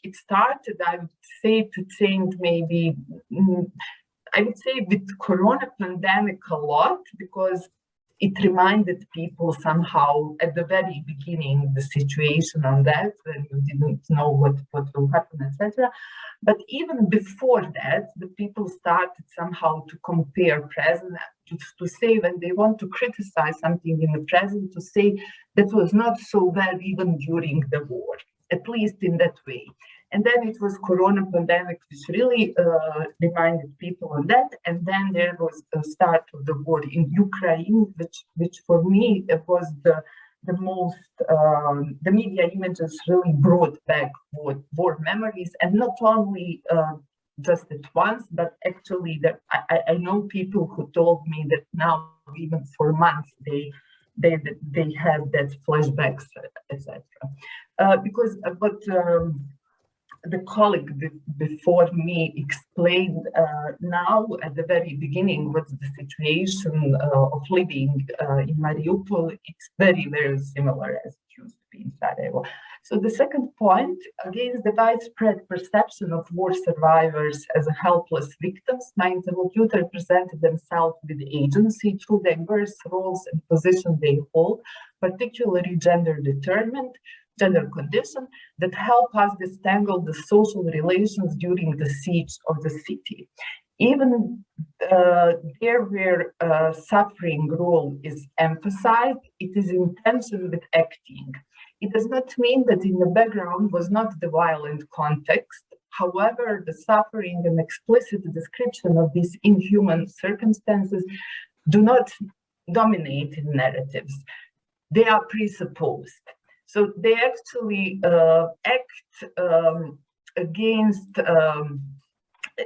it started, I would say, to change maybe, I would say with Corona pandemic a lot, because it reminded people somehow at the very beginning the situation on that, when you didn't know what will happen, etc. But even before that, the people started somehow to compare present, to say when they want to criticize something in the present, to say that was not so bad even during the war, at least in that way. And then it was Corona pandemic, which really reminded people of that. And then there was the start of the war in Ukraine, which for me, it was the most, the media images really brought back war memories, and not only just at once, but actually that I know people who told me that now even for months they have that flashbacks, etc. Because what the colleague before me explained now at the very beginning what's the situation of living in Mariupol, it's very, very similar as it used to be in Sarajevo. So the second point, against the widespread perception of war survivors as helpless victims, my interlocutor presented themselves with agency through diverse roles and positions they hold, particularly gender-determined, gender condition, that help us disentangle the social relations during the siege of the city. Even there where suffering role is emphasized, it is in tension with acting. It does not mean that in the background was not the violent context. However, the suffering and explicit description of these inhuman circumstances do not dominate in narratives. They are presupposed. So they actually act against,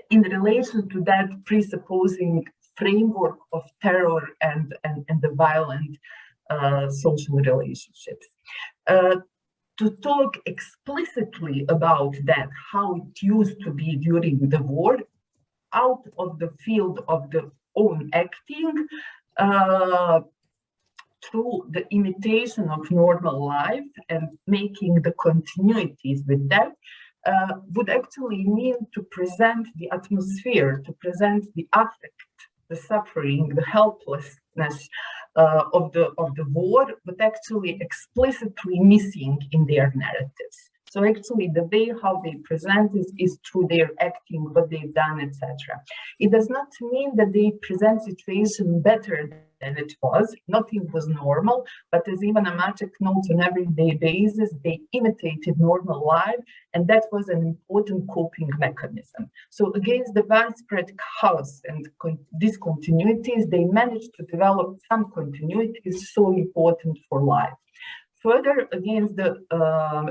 in relation to that presupposing framework of terror and the violent social relationships. To talk explicitly about that, how it used to be during the war, out of the field of the own acting, through the imitation of normal life and making the continuities with that, would actually mean to present the atmosphere, to present the affect, the suffering, the helplessness of the war, but actually explicitly missing in their narratives. So actually the way how they present is through their acting, what they've done, etc. It does not mean that they present situation better than it was. Nothing was normal, but as Ivana Maček notes on everyday basis, they imitated normal life, and that was an important coping mechanism. So against the widespread chaos and discontinuities, they managed to develop some continuities so important for life. Further, against the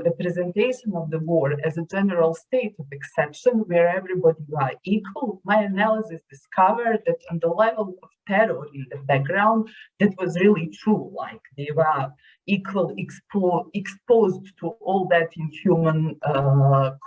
representation of the war as a general state of exception where everybody was equal, my analysis discovered that on the level of terror in the background, that was really true. Like they were exposed to all that inhuman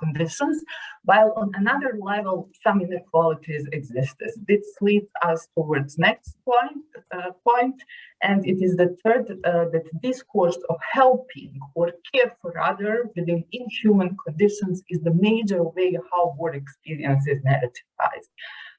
conditions, while on another level, some inequalities exist. This leads us towards next point, and it is the third, that discourse of helping or care for others within inhuman conditions is the major way how war experience is narrativized.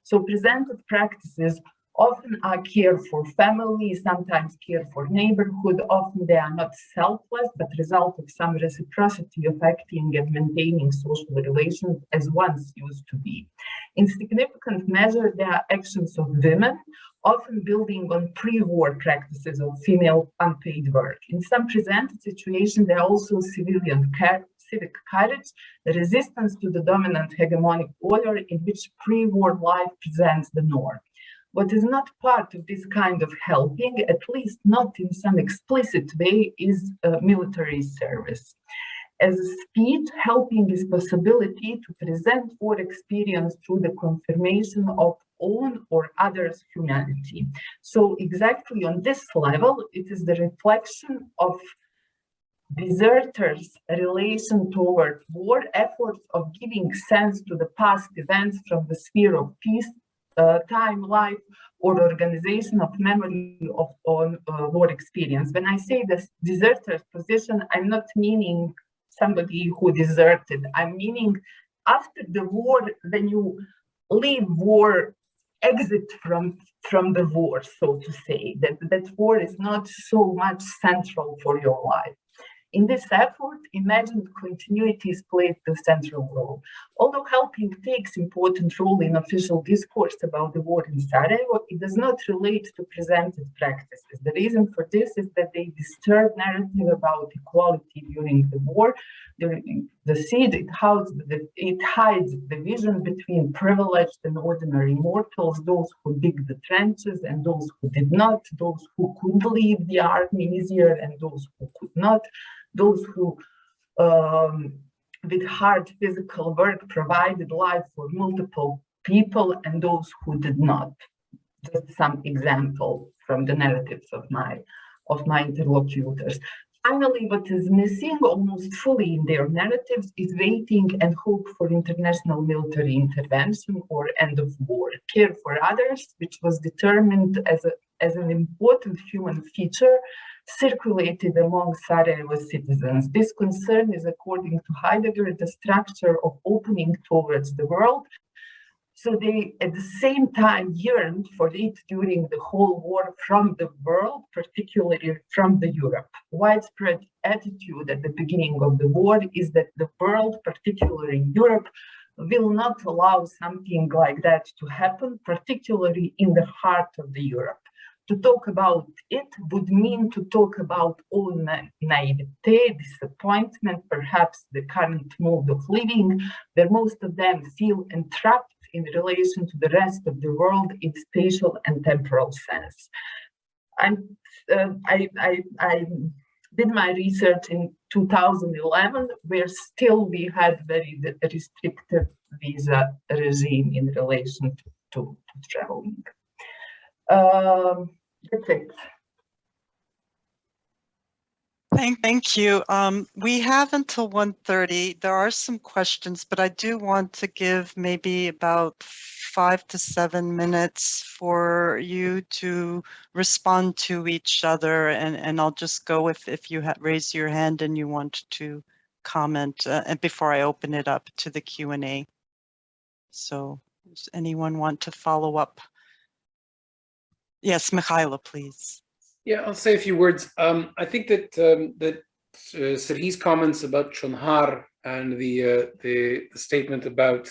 So presented practices often are care for family, sometimes care for neighborhood. Often they are not selfless, but result of some reciprocity of acting and maintaining social relations as once used to be. In significant measure, they are actions of women, often building on pre-war practices of female unpaid work. In some presented situations, there are also civic courage, the resistance to the dominant hegemonic order in which pre-war life presents the norm. What is not part of this kind of helping, at least not in some explicit way, is military service. As a speed, helping is possibility to present war experience through the confirmation of own or others' humanity. So exactly on this level, it is the reflection of deserters' relation toward war, efforts of giving sense to the past events from the sphere of peace, time, life, or organization of memory of war experience. When I say this deserter's position, I'm not meaning somebody who deserted. I'm meaning after the war, when you leave war, exit from the war, so to say, that war is not so much central for your life. In this effort, imagined continuities played the central role. Although helping takes important role in official discourse about the war in Sarajevo, it does not relate to presented practices. The reason for this is that they disturb narrative about equality during the war. The siege, it hides the division between privileged and ordinary mortals, those who dig the trenches and those who did not, those who could leave the army easier and those who could not, those who with hard physical work provided life for multiple people and those who did not. Just some example from the narratives of my interlocutors. Finally, what is missing almost fully in their narratives is waiting and hope for international military intervention or end of war. Care for others, which was determined as an important human feature, circulated among Sarajevo citizens. This concern is, according to Heidegger, the structure of opening towards the world. So they, at the same time, yearned for it during the whole war from the world, particularly from the Europe. Widespread attitude at the beginning of the war is that the world, particularly Europe, will not allow something like that to happen, particularly in the heart of the Europe. To talk about it would mean to talk about own naivete, disappointment, perhaps the current mode of living, where most of them feel entrapped in relation to the rest of the world in spatial and temporal sense. I did my research in 2011, where still we had very restrictive visa regime in relation to traveling. That's it. Thank you. We have until 1:30. There are some questions, but I do want to give maybe about 5 to 7 minutes for you to respond to each other, and I'll just go if you raise your hand and you want to comment, and before I open it up to the Q&A. So does anyone want to follow up? Yes, Mychailo, please. Yeah, I'll say a few words. I think that Serhii's comments about Chonhar and the statement about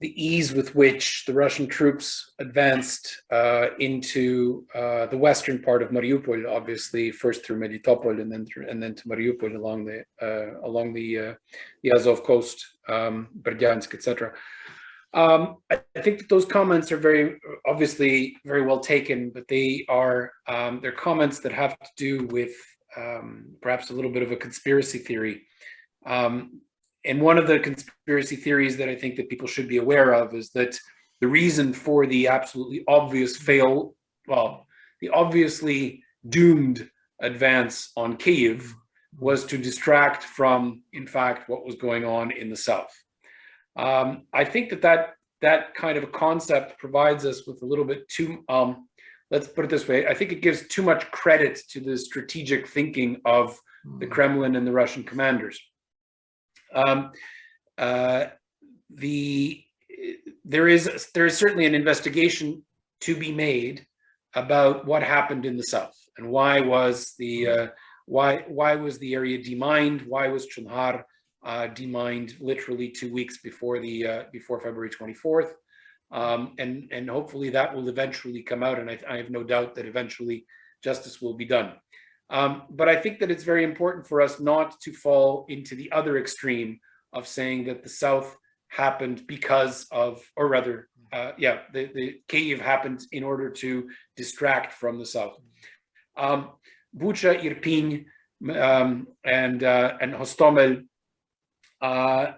the ease with which the Russian troops advanced into the western part of Mariupol, obviously first through Melitopol and then to Mariupol along the Azov coast, Berdyansk, etc. I think that those comments are very obviously very well taken, but they are they're comments that have to do with perhaps a little bit of a conspiracy theory. And one of the conspiracy theories that I think that people should be aware of is that the reason for the absolutely obvious the obviously doomed advance on Kyiv was to distract from, in fact, what was going on in the south. I think that kind of a concept provides us with a little bit too, let's put it this way, I think it gives too much credit to the strategic thinking of the Kremlin and the Russian commanders. There is certainly an investigation to be made about what happened in the south and why was the area demined? Why was Chonhar demined literally 2 weeks before before February 24th? And hopefully that will eventually come out, and I have no doubt that eventually justice will be done. But I think that it's very important for us not to fall into the other extreme of saying that the south happened because of, or rather, the Kyiv happened in order to distract from the south. Bucha, Irpin, and Hostomel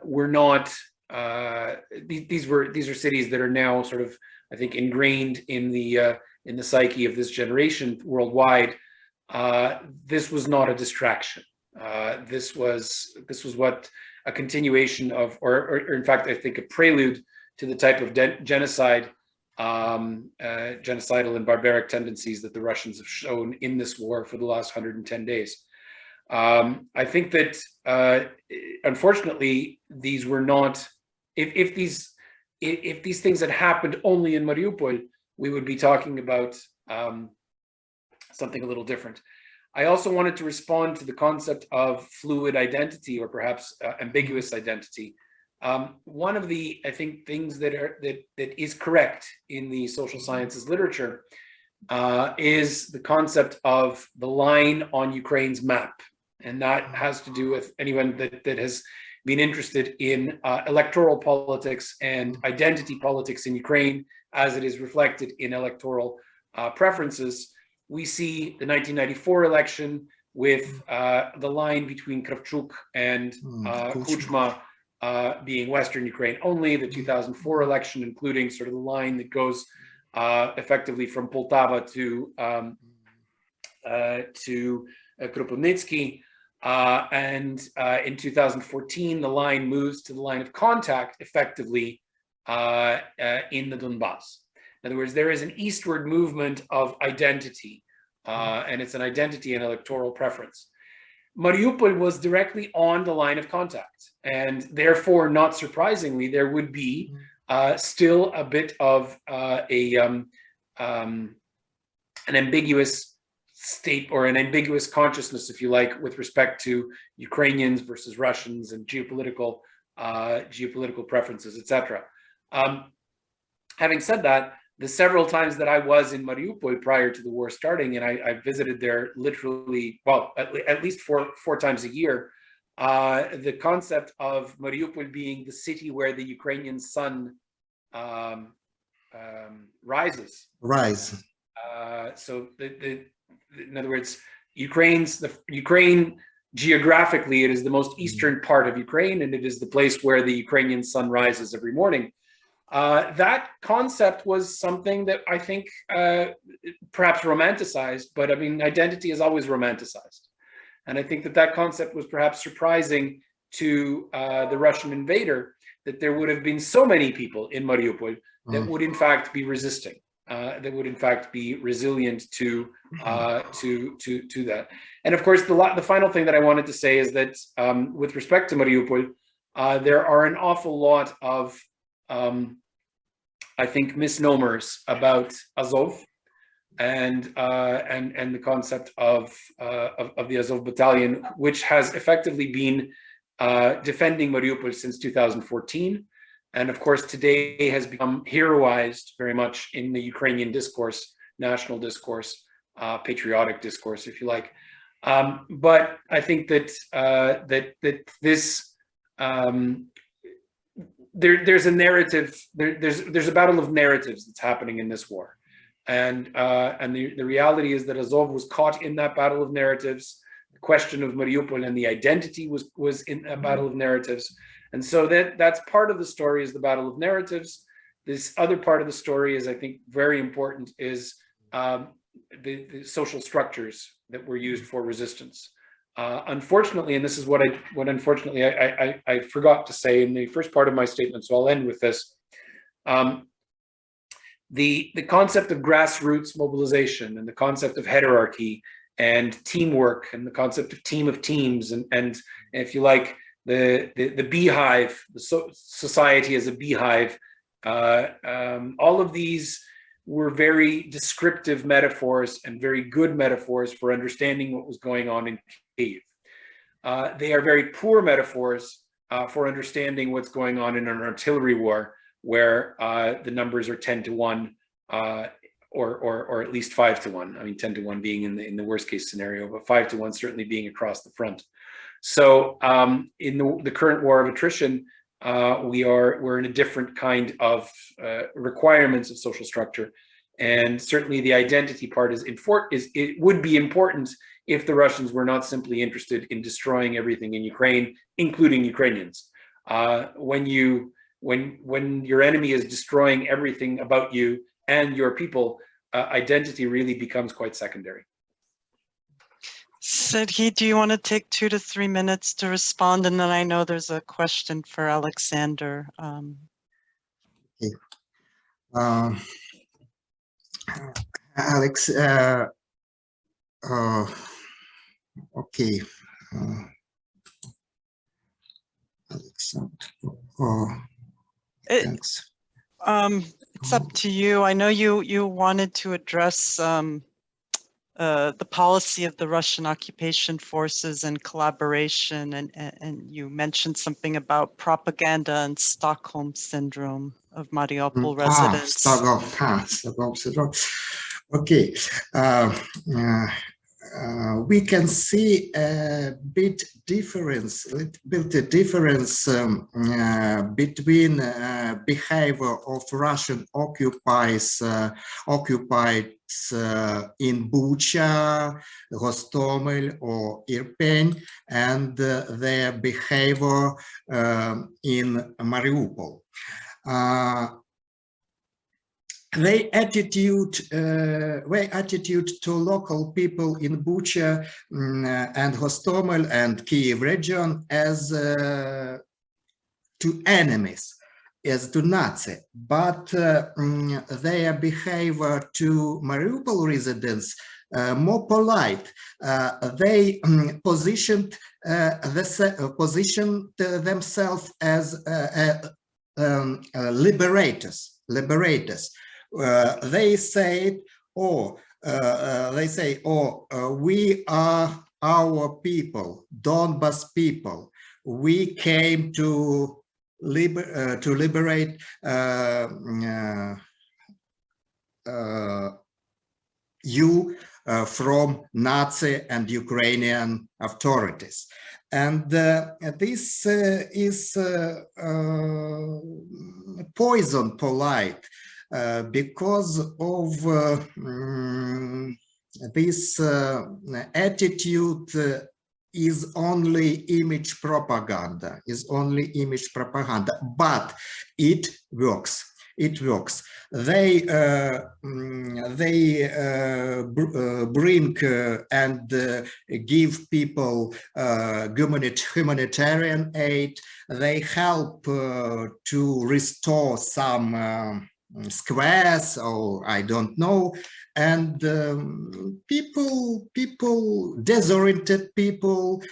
were not. These are cities that are now sort of, I think, ingrained in the psyche of this generation worldwide. This was not a distraction. This was what a continuation of, or in fact, I think a prelude to the type of genocide, genocidal and barbaric tendencies that the Russians have shown in this war for the last 110 days. I think that, unfortunately, these were not. If these things had happened only in Mariupol, we would be talking about something a little different. I also wanted to respond to the concept of fluid identity, or perhaps ambiguous identity. One of the, I think, things that is correct in the social sciences literature is the concept of the line on Ukraine's map, and that has to do with anyone that has been interested in electoral politics and identity politics in Ukraine, as it is reflected in electoral preferences. We see the 1994 election with the line between Kravchuk and Kuchma being Western Ukraine only, the 2004 election, including sort of the line that goes effectively from Poltava to Kropyvnytsky. And in 2014, the line moves to the line of contact effectively in the Donbass. In other words, there is an eastward movement of identity, and it's an identity and electoral preference. Mariupol was directly on the line of contact, and therefore, not surprisingly, there would be still a bit of an ambiguous state, or an ambiguous consciousness, if you like, with respect to Ukrainians versus Russians and geopolitical preferences, etc. Having said that, the several times that I was in Mariupol prior to the war starting, and I visited there literally, well, at least four times a year, the concept of Mariupol being the city where the Ukrainian sun rises. Rise. So in other words, Ukraine geographically, it is the most eastern part of Ukraine, and it is the place where the Ukrainian sun rises every morning. That concept was something that I think perhaps romanticized, but I mean, identity is always romanticized. And I think that concept was perhaps surprising to the Russian invader, that there would have been so many people in Mariupol that would in fact be resisting, that would in fact be resilient to that. And of course, the final thing that I wanted to say is that with respect to Mariupol, there are an awful lot of I think misnomers about Azov and the concept of the Azov battalion, which has effectively been defending Mariupol since 2014, and of course today has become heroized very much in the Ukrainian discourse, national discourse, patriotic discourse, if you like. But I think that this there's a narrative. There's a battle of narratives that's happening in this war, and the reality is that Azov was caught in that battle of narratives. The question of Mariupol and the identity was in a battle of narratives, and so that's part of the story, is the battle of narratives. This other part of the story is, I think, very important, is the social structures that were used for resistance. Unfortunately, and this is what unfortunately I forgot to say in the first part of my statement, so I'll end with this. The concept of grassroots mobilization and the concept of hierarchy and teamwork and the concept of team of teams and if you like, the beehive, the society as a beehive, all of these were very descriptive metaphors and very good metaphors for understanding what was going on in Kyiv. They are very poor metaphors for understanding what's going on in an artillery war, where the numbers are 10 to 1, or at least 5 to 1. I mean, 10 to 1 being in the worst case scenario, but 5 to 1 certainly being across the front. So in the current war of attrition, we're in a different kind of requirements of social structure, and certainly the identity part it would be important if the Russians were not simply interested in destroying everything in Ukraine, including Ukrainians. When your enemy is destroying everything about you and your people, identity really becomes quite secondary. Serhii, do you want to take 2 to 3 minutes to respond? And then I know there's a question for Alexander. Okay. Alex, okay. Alexander, thanks. It's up to you. I know you wanted to address the policy of the Russian occupation forces and collaboration, and you mentioned something about propaganda and Stockholm syndrome of Mariupol residents. Stockholm syndrome. Okay. We can see a bit difference between behavior of Russian occupies in Bucha, Hostomel, or Irpin, and their behavior in Mariupol. Their attitude to local people in Bucha and Hostomel and Kyiv region as to enemies, as to Nazi, but their behavior to Mariupol residents more polite. They positioned themselves as liberators. They say, we are our people, Donbas people. We came to liberate you from Nazi and Ukrainian authorities. And this is poison polite because of this attitude is only image propaganda, but it works. They bring and give people humanitarian aid. They help to restore some squares, or I don't know, and people, disoriented people,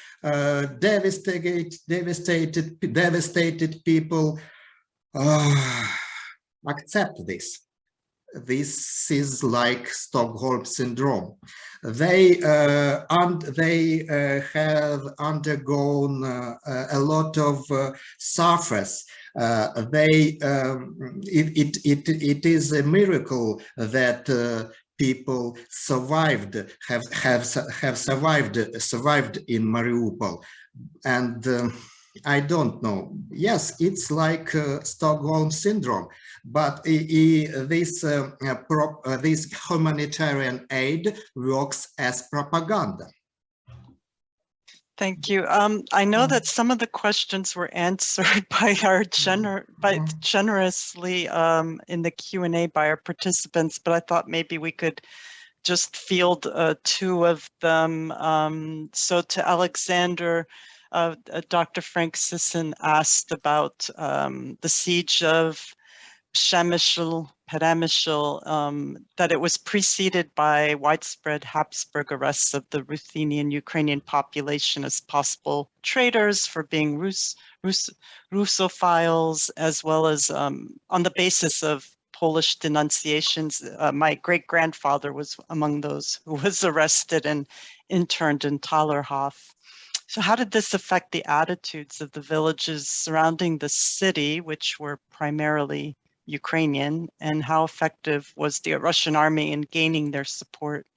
devastated people accept this. This is like Stockholm syndrome. They have undergone a lot of suffers. It is a miracle that people survived, have survived in Mariupol, and I don't know. Yes, it's like Stockholm syndrome, but this humanitarian aid works as propaganda. Thank you. I know that some of the questions were answered by our generously in the Q&A by our participants, but I thought maybe we could just field two of them. So to Alexander, Dr. Frank Sisson asked about the siege of Przemysl, that it was preceded by widespread Habsburg arrests of the Ruthenian Ukrainian population as possible traitors for being Russophiles, as well as on the basis of Polish denunciations. My great-grandfather was among those who was arrested and interned in Tallerhof. So how did this affect the attitudes of the villages surrounding the city, which were primarily Ukrainian, and how effective was the Russian army in gaining their support?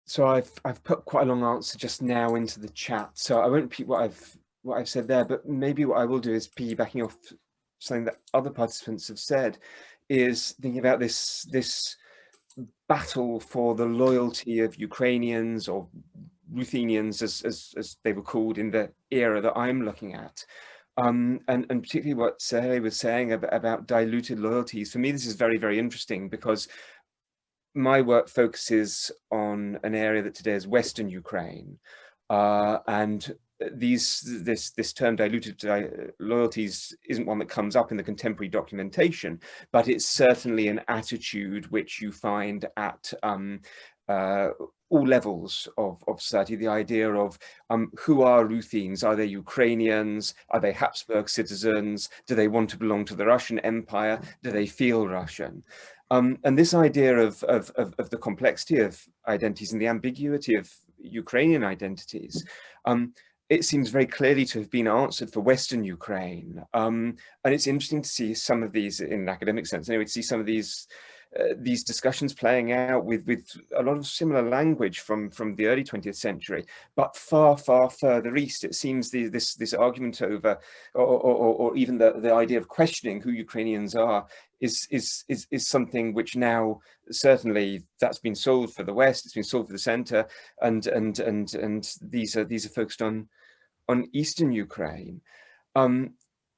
So I've put quite a long answer just now into the chat, so I won't repeat what I've said there, but maybe what I will do is, piggybacking off something that other participants have said, is thinking about this battle for the loyalty of Ukrainians, or Ruthenians as they were called in the era that I'm looking at. And particularly what Serhii was saying about diluted loyalties. For me, this is very, very interesting, because my work focuses on an area that today is Western Ukraine, and this term diluted loyalties isn't one that comes up in the contemporary documentation, but it's certainly an attitude which you find at all levels of society. The idea of who are Ruthenes? Are they Ukrainians? Are they Habsburg citizens? Do they want to belong to the Russian Empire? Do they feel Russian? And this idea of the complexity of identities and the ambiguity of Ukrainian identities, it seems very clearly to have been answered for Western Ukraine. And it's interesting to see some of these, in an academic sense anyway, to see some of these discussions playing out with a lot of similar language from the early 20th century, but far, far further east. It seems this argument over, or even the idea of questioning who Ukrainians are is something which now, certainly that's been solved for the West, it's been solved for the center, and these are focused on Eastern Ukraine.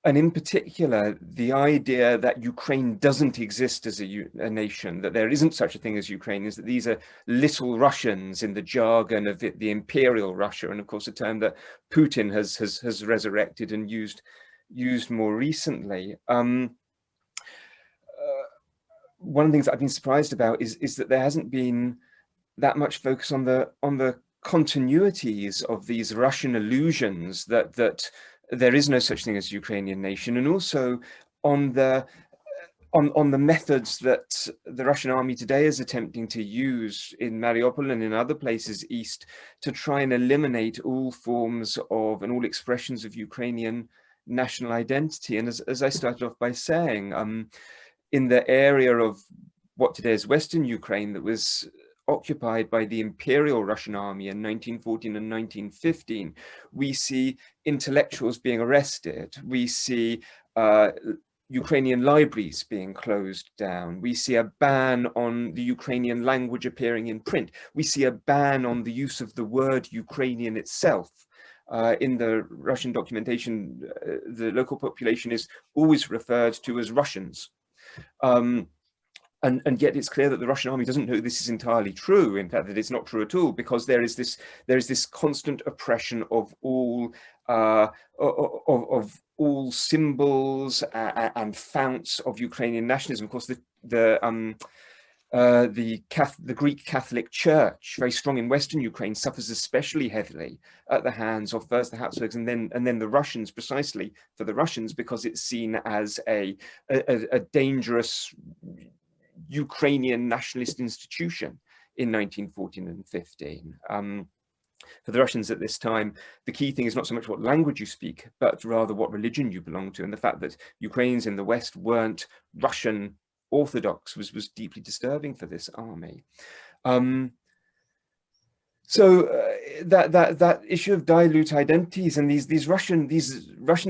And in particular, the idea that Ukraine doesn't exist as a nation, that there isn't such a thing as Ukrainians, that these are little Russians in the jargon of the imperial Russia, and of course a term that Putin has resurrected and used more recently. One of the things that I've been surprised about is that there hasn't been that much focus on the continuities of these Russian illusions that there is no such thing as Ukrainian nation, and also on the methods that the Russian army today is attempting to use in Mariupol and in other places east to try and eliminate all forms of and all expressions of Ukrainian national identity. And as I started off by saying, in the area of what today is Western Ukraine that was occupied by the Imperial Russian Army in 1914 and 1915, we see intellectuals being arrested, we see Ukrainian libraries being closed down, we see a ban on the Ukrainian language appearing in print, we see a ban on the use of the word Ukrainian itself. In the Russian documentation, the local population is always referred to as Russians. And yet it's clear that the Russian army doesn't know this is entirely true. In fact, that it's not true at all, because there is this constant oppression of all symbols and founts of Ukrainian nationalism. Of course, the Greek Catholic Church, very strong in Western Ukraine, suffers especially heavily at the hands of first the Habsburgs and then the Russians, precisely for the Russians, because it's seen as a dangerous Ukrainian nationalist institution in 1914 and 15. For the Russians at this time, the key thing is not so much what language you speak, but rather what religion you belong to. And the fact that Ukrainians in the West weren't Russian Orthodox was deeply disturbing for this army. So that issue of dilute identities and these Russian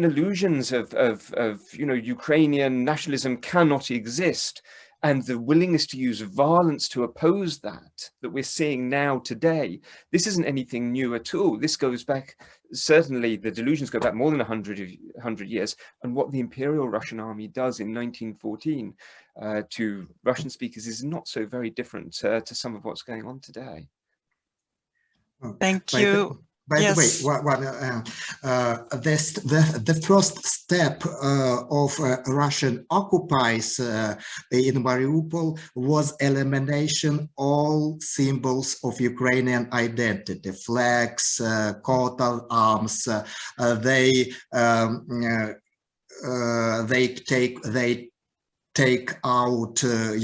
illusions of Ukrainian nationalism cannot exist. and the willingness to use violence to oppose that we're seeing now today, this isn't anything new at all. This goes back, certainly the delusions go back more than 100 years, and what the Imperial Russian Army does in 1914 to Russian speakers is not so very different to some of what's going on today. Thank you. By the way, the first step of Russian occupies in Mariupol was elimination all symbols of Ukrainian identity, flags, coat of arms. They take out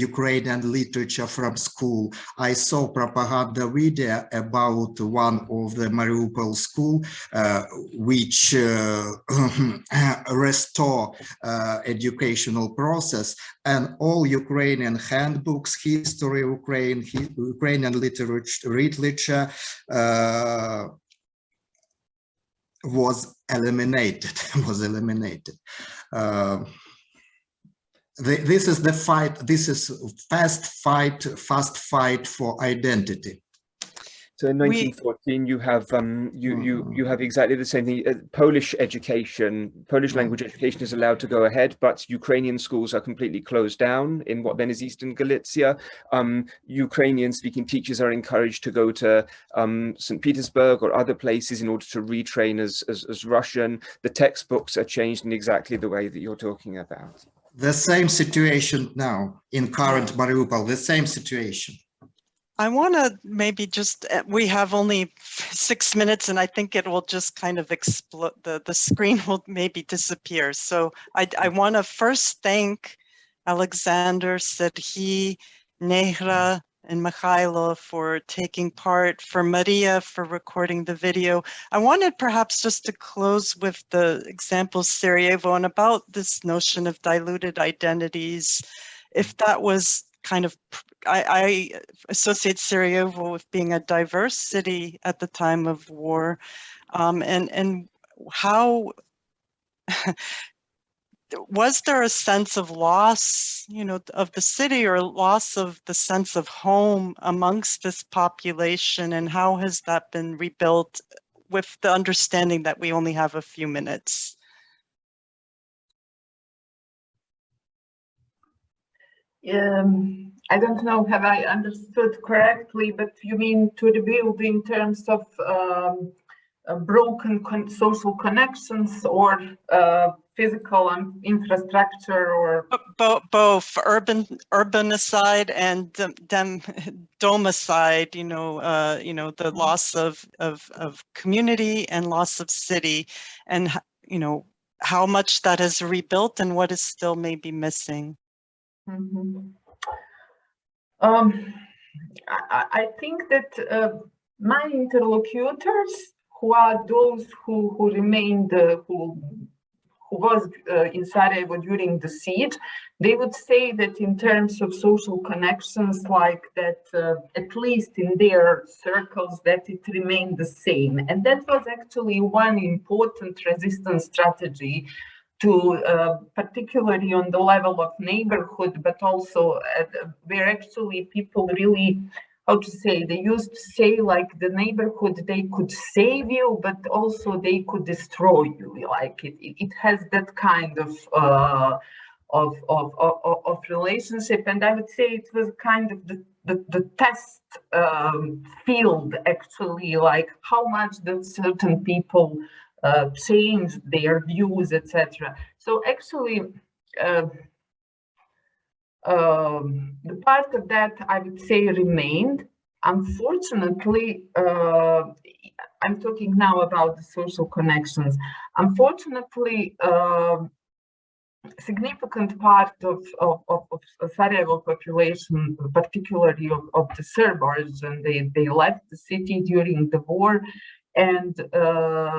Ukrainian literature from school. I saw propaganda video about one of the Mariupol school, which restore educational process, and all Ukrainian handbooks, history, Ukrainian literature was eliminated. This is the fight. This is fast fight for identity. So in 1914, you have you have exactly the same thing. Polish language education is allowed to go ahead, but Ukrainian schools are completely closed down in what then is Eastern Galicia. Ukrainian-speaking teachers are encouraged to go to St. Petersburg or other places in order to retrain as Russian. The textbooks are changed in exactly the way that you're talking about. The same situation now in current Mariupol. The same situation. I want to maybe just, we have only 6 minutes and I think it will just kind of explode, the screen will maybe disappear. So I want to first thank Alexander, Serhii, Nejra, and Mychailo for taking part, for Maria for recording the video. I wanted perhaps just to close with the example Sarajevo and about this notion of diluted identities. If that was kind of, I associate Sarajevo with being a diverse city at the time of war, and how was there a sense of loss, you know, of the city, or loss of the sense of home amongst this population, and how has that been rebuilt with the understanding that we only have a few minutes? I don't know, have I understood correctly, but you mean to rebuild in terms of broken social connections, or physical infrastructure, or both urbanicide and domicide, you know, the loss of community and loss of city, and you know how much that has rebuilt and what is still maybe missing. Mm-hmm. I think that my interlocutors, who are those who remained, who was in Sarajevo during the siege, they would say that in terms of social connections, like that, at least in their circles, that it remained the same. And that was actually one important resistance strategy to, particularly on the level of neighborhood, but also where actually people really, how to say, they used to say like the neighborhood, they could save you, but also they could destroy you. Like it has that kind of relationship, and I would say it was kind of the test field, actually, like how much that certain people changed their views, etc. So actually, the part of that, I would say, remained. Unfortunately, I'm talking now about the social connections. Unfortunately, significant part of Sarajevo population, particularly of the Serb origin, they left the city during the war, and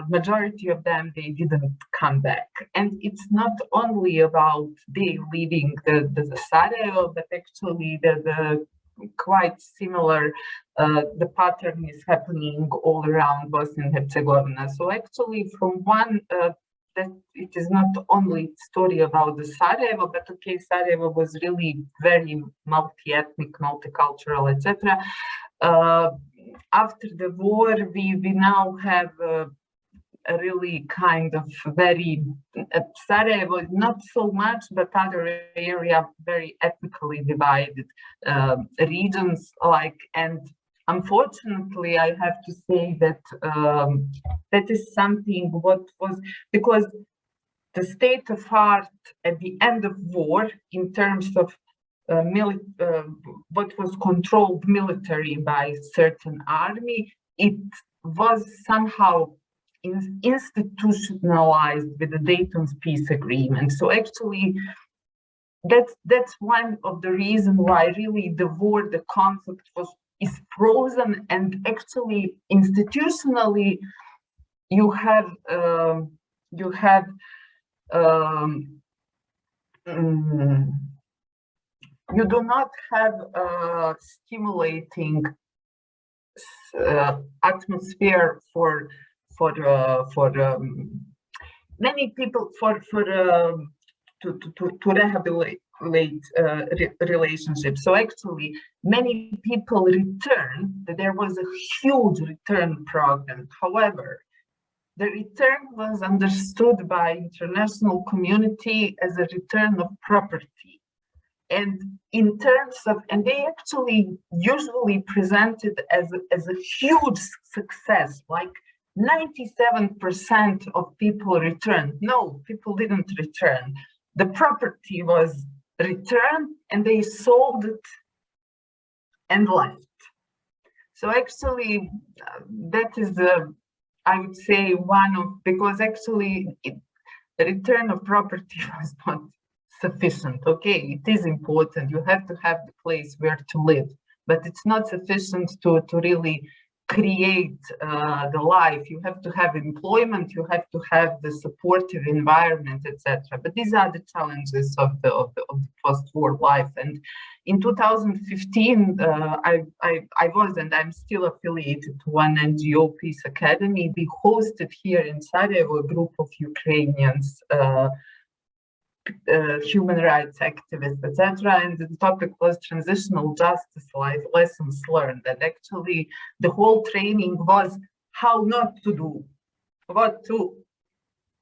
majority of them, they didn't come back. And it's not only about they leaving the Sarajevo, but actually the quite similar, the pattern is happening all around Bosnia and Herzegovina. So actually, from one that it is not only a story about the Sarajevo, but okay, Sarajevo was really very multi-ethnic, multicultural, etc. After the war, we now have a really kind of very Sarajevo, not so much, but other area very ethnically divided regions, and unfortunately, I have to say that that is something what was, because the state of art at the end of war, in terms of what was controlled military by certain army, it was somehow institutionalized with the Dayton Peace Agreement. So actually, that's one of the reasons why really the war, the conflict is frozen, and actually institutionally you do not have a stimulating atmosphere for many people to rehabilitate relationships. So actually, many people returned. There was a huge return program. However, the return was understood by international community as a return of property. And in terms of, and they actually usually presented as a huge success, like 97% of people returned. No, people didn't return. The property was returned and they sold it and left. So actually, that is I would say one of, because actually the return of property was not sufficient. Okay, it is important. You have to have the place where to live, but it's not sufficient to really create the life. You have to have employment, you have to have the supportive environment, etc. But these are the challenges of the post-war life. And in 2015, I was, and I'm still affiliated to one NGO, Peace Academy. We hosted here in Sarajevo a group of Ukrainians, human rights activists, etc. And the topic was transitional justice, life lessons learned. And actually, the whole training was how not to do, what to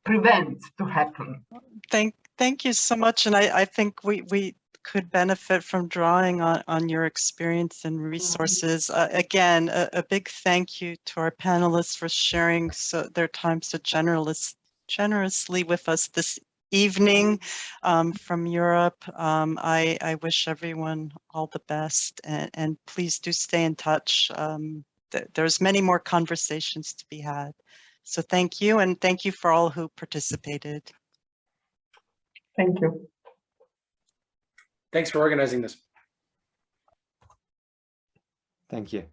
prevent to happen. Thank you so much. And I think we could benefit from drawing on your experience and resources. Again, a big thank you to our panelists for sharing their time so generously with us this evening from Europe. I wish everyone all the best, and please do stay in touch. There's many more conversations to be had. So thank you, and thank you for all who participated. Thank you. Thanks for organizing this. Thank you.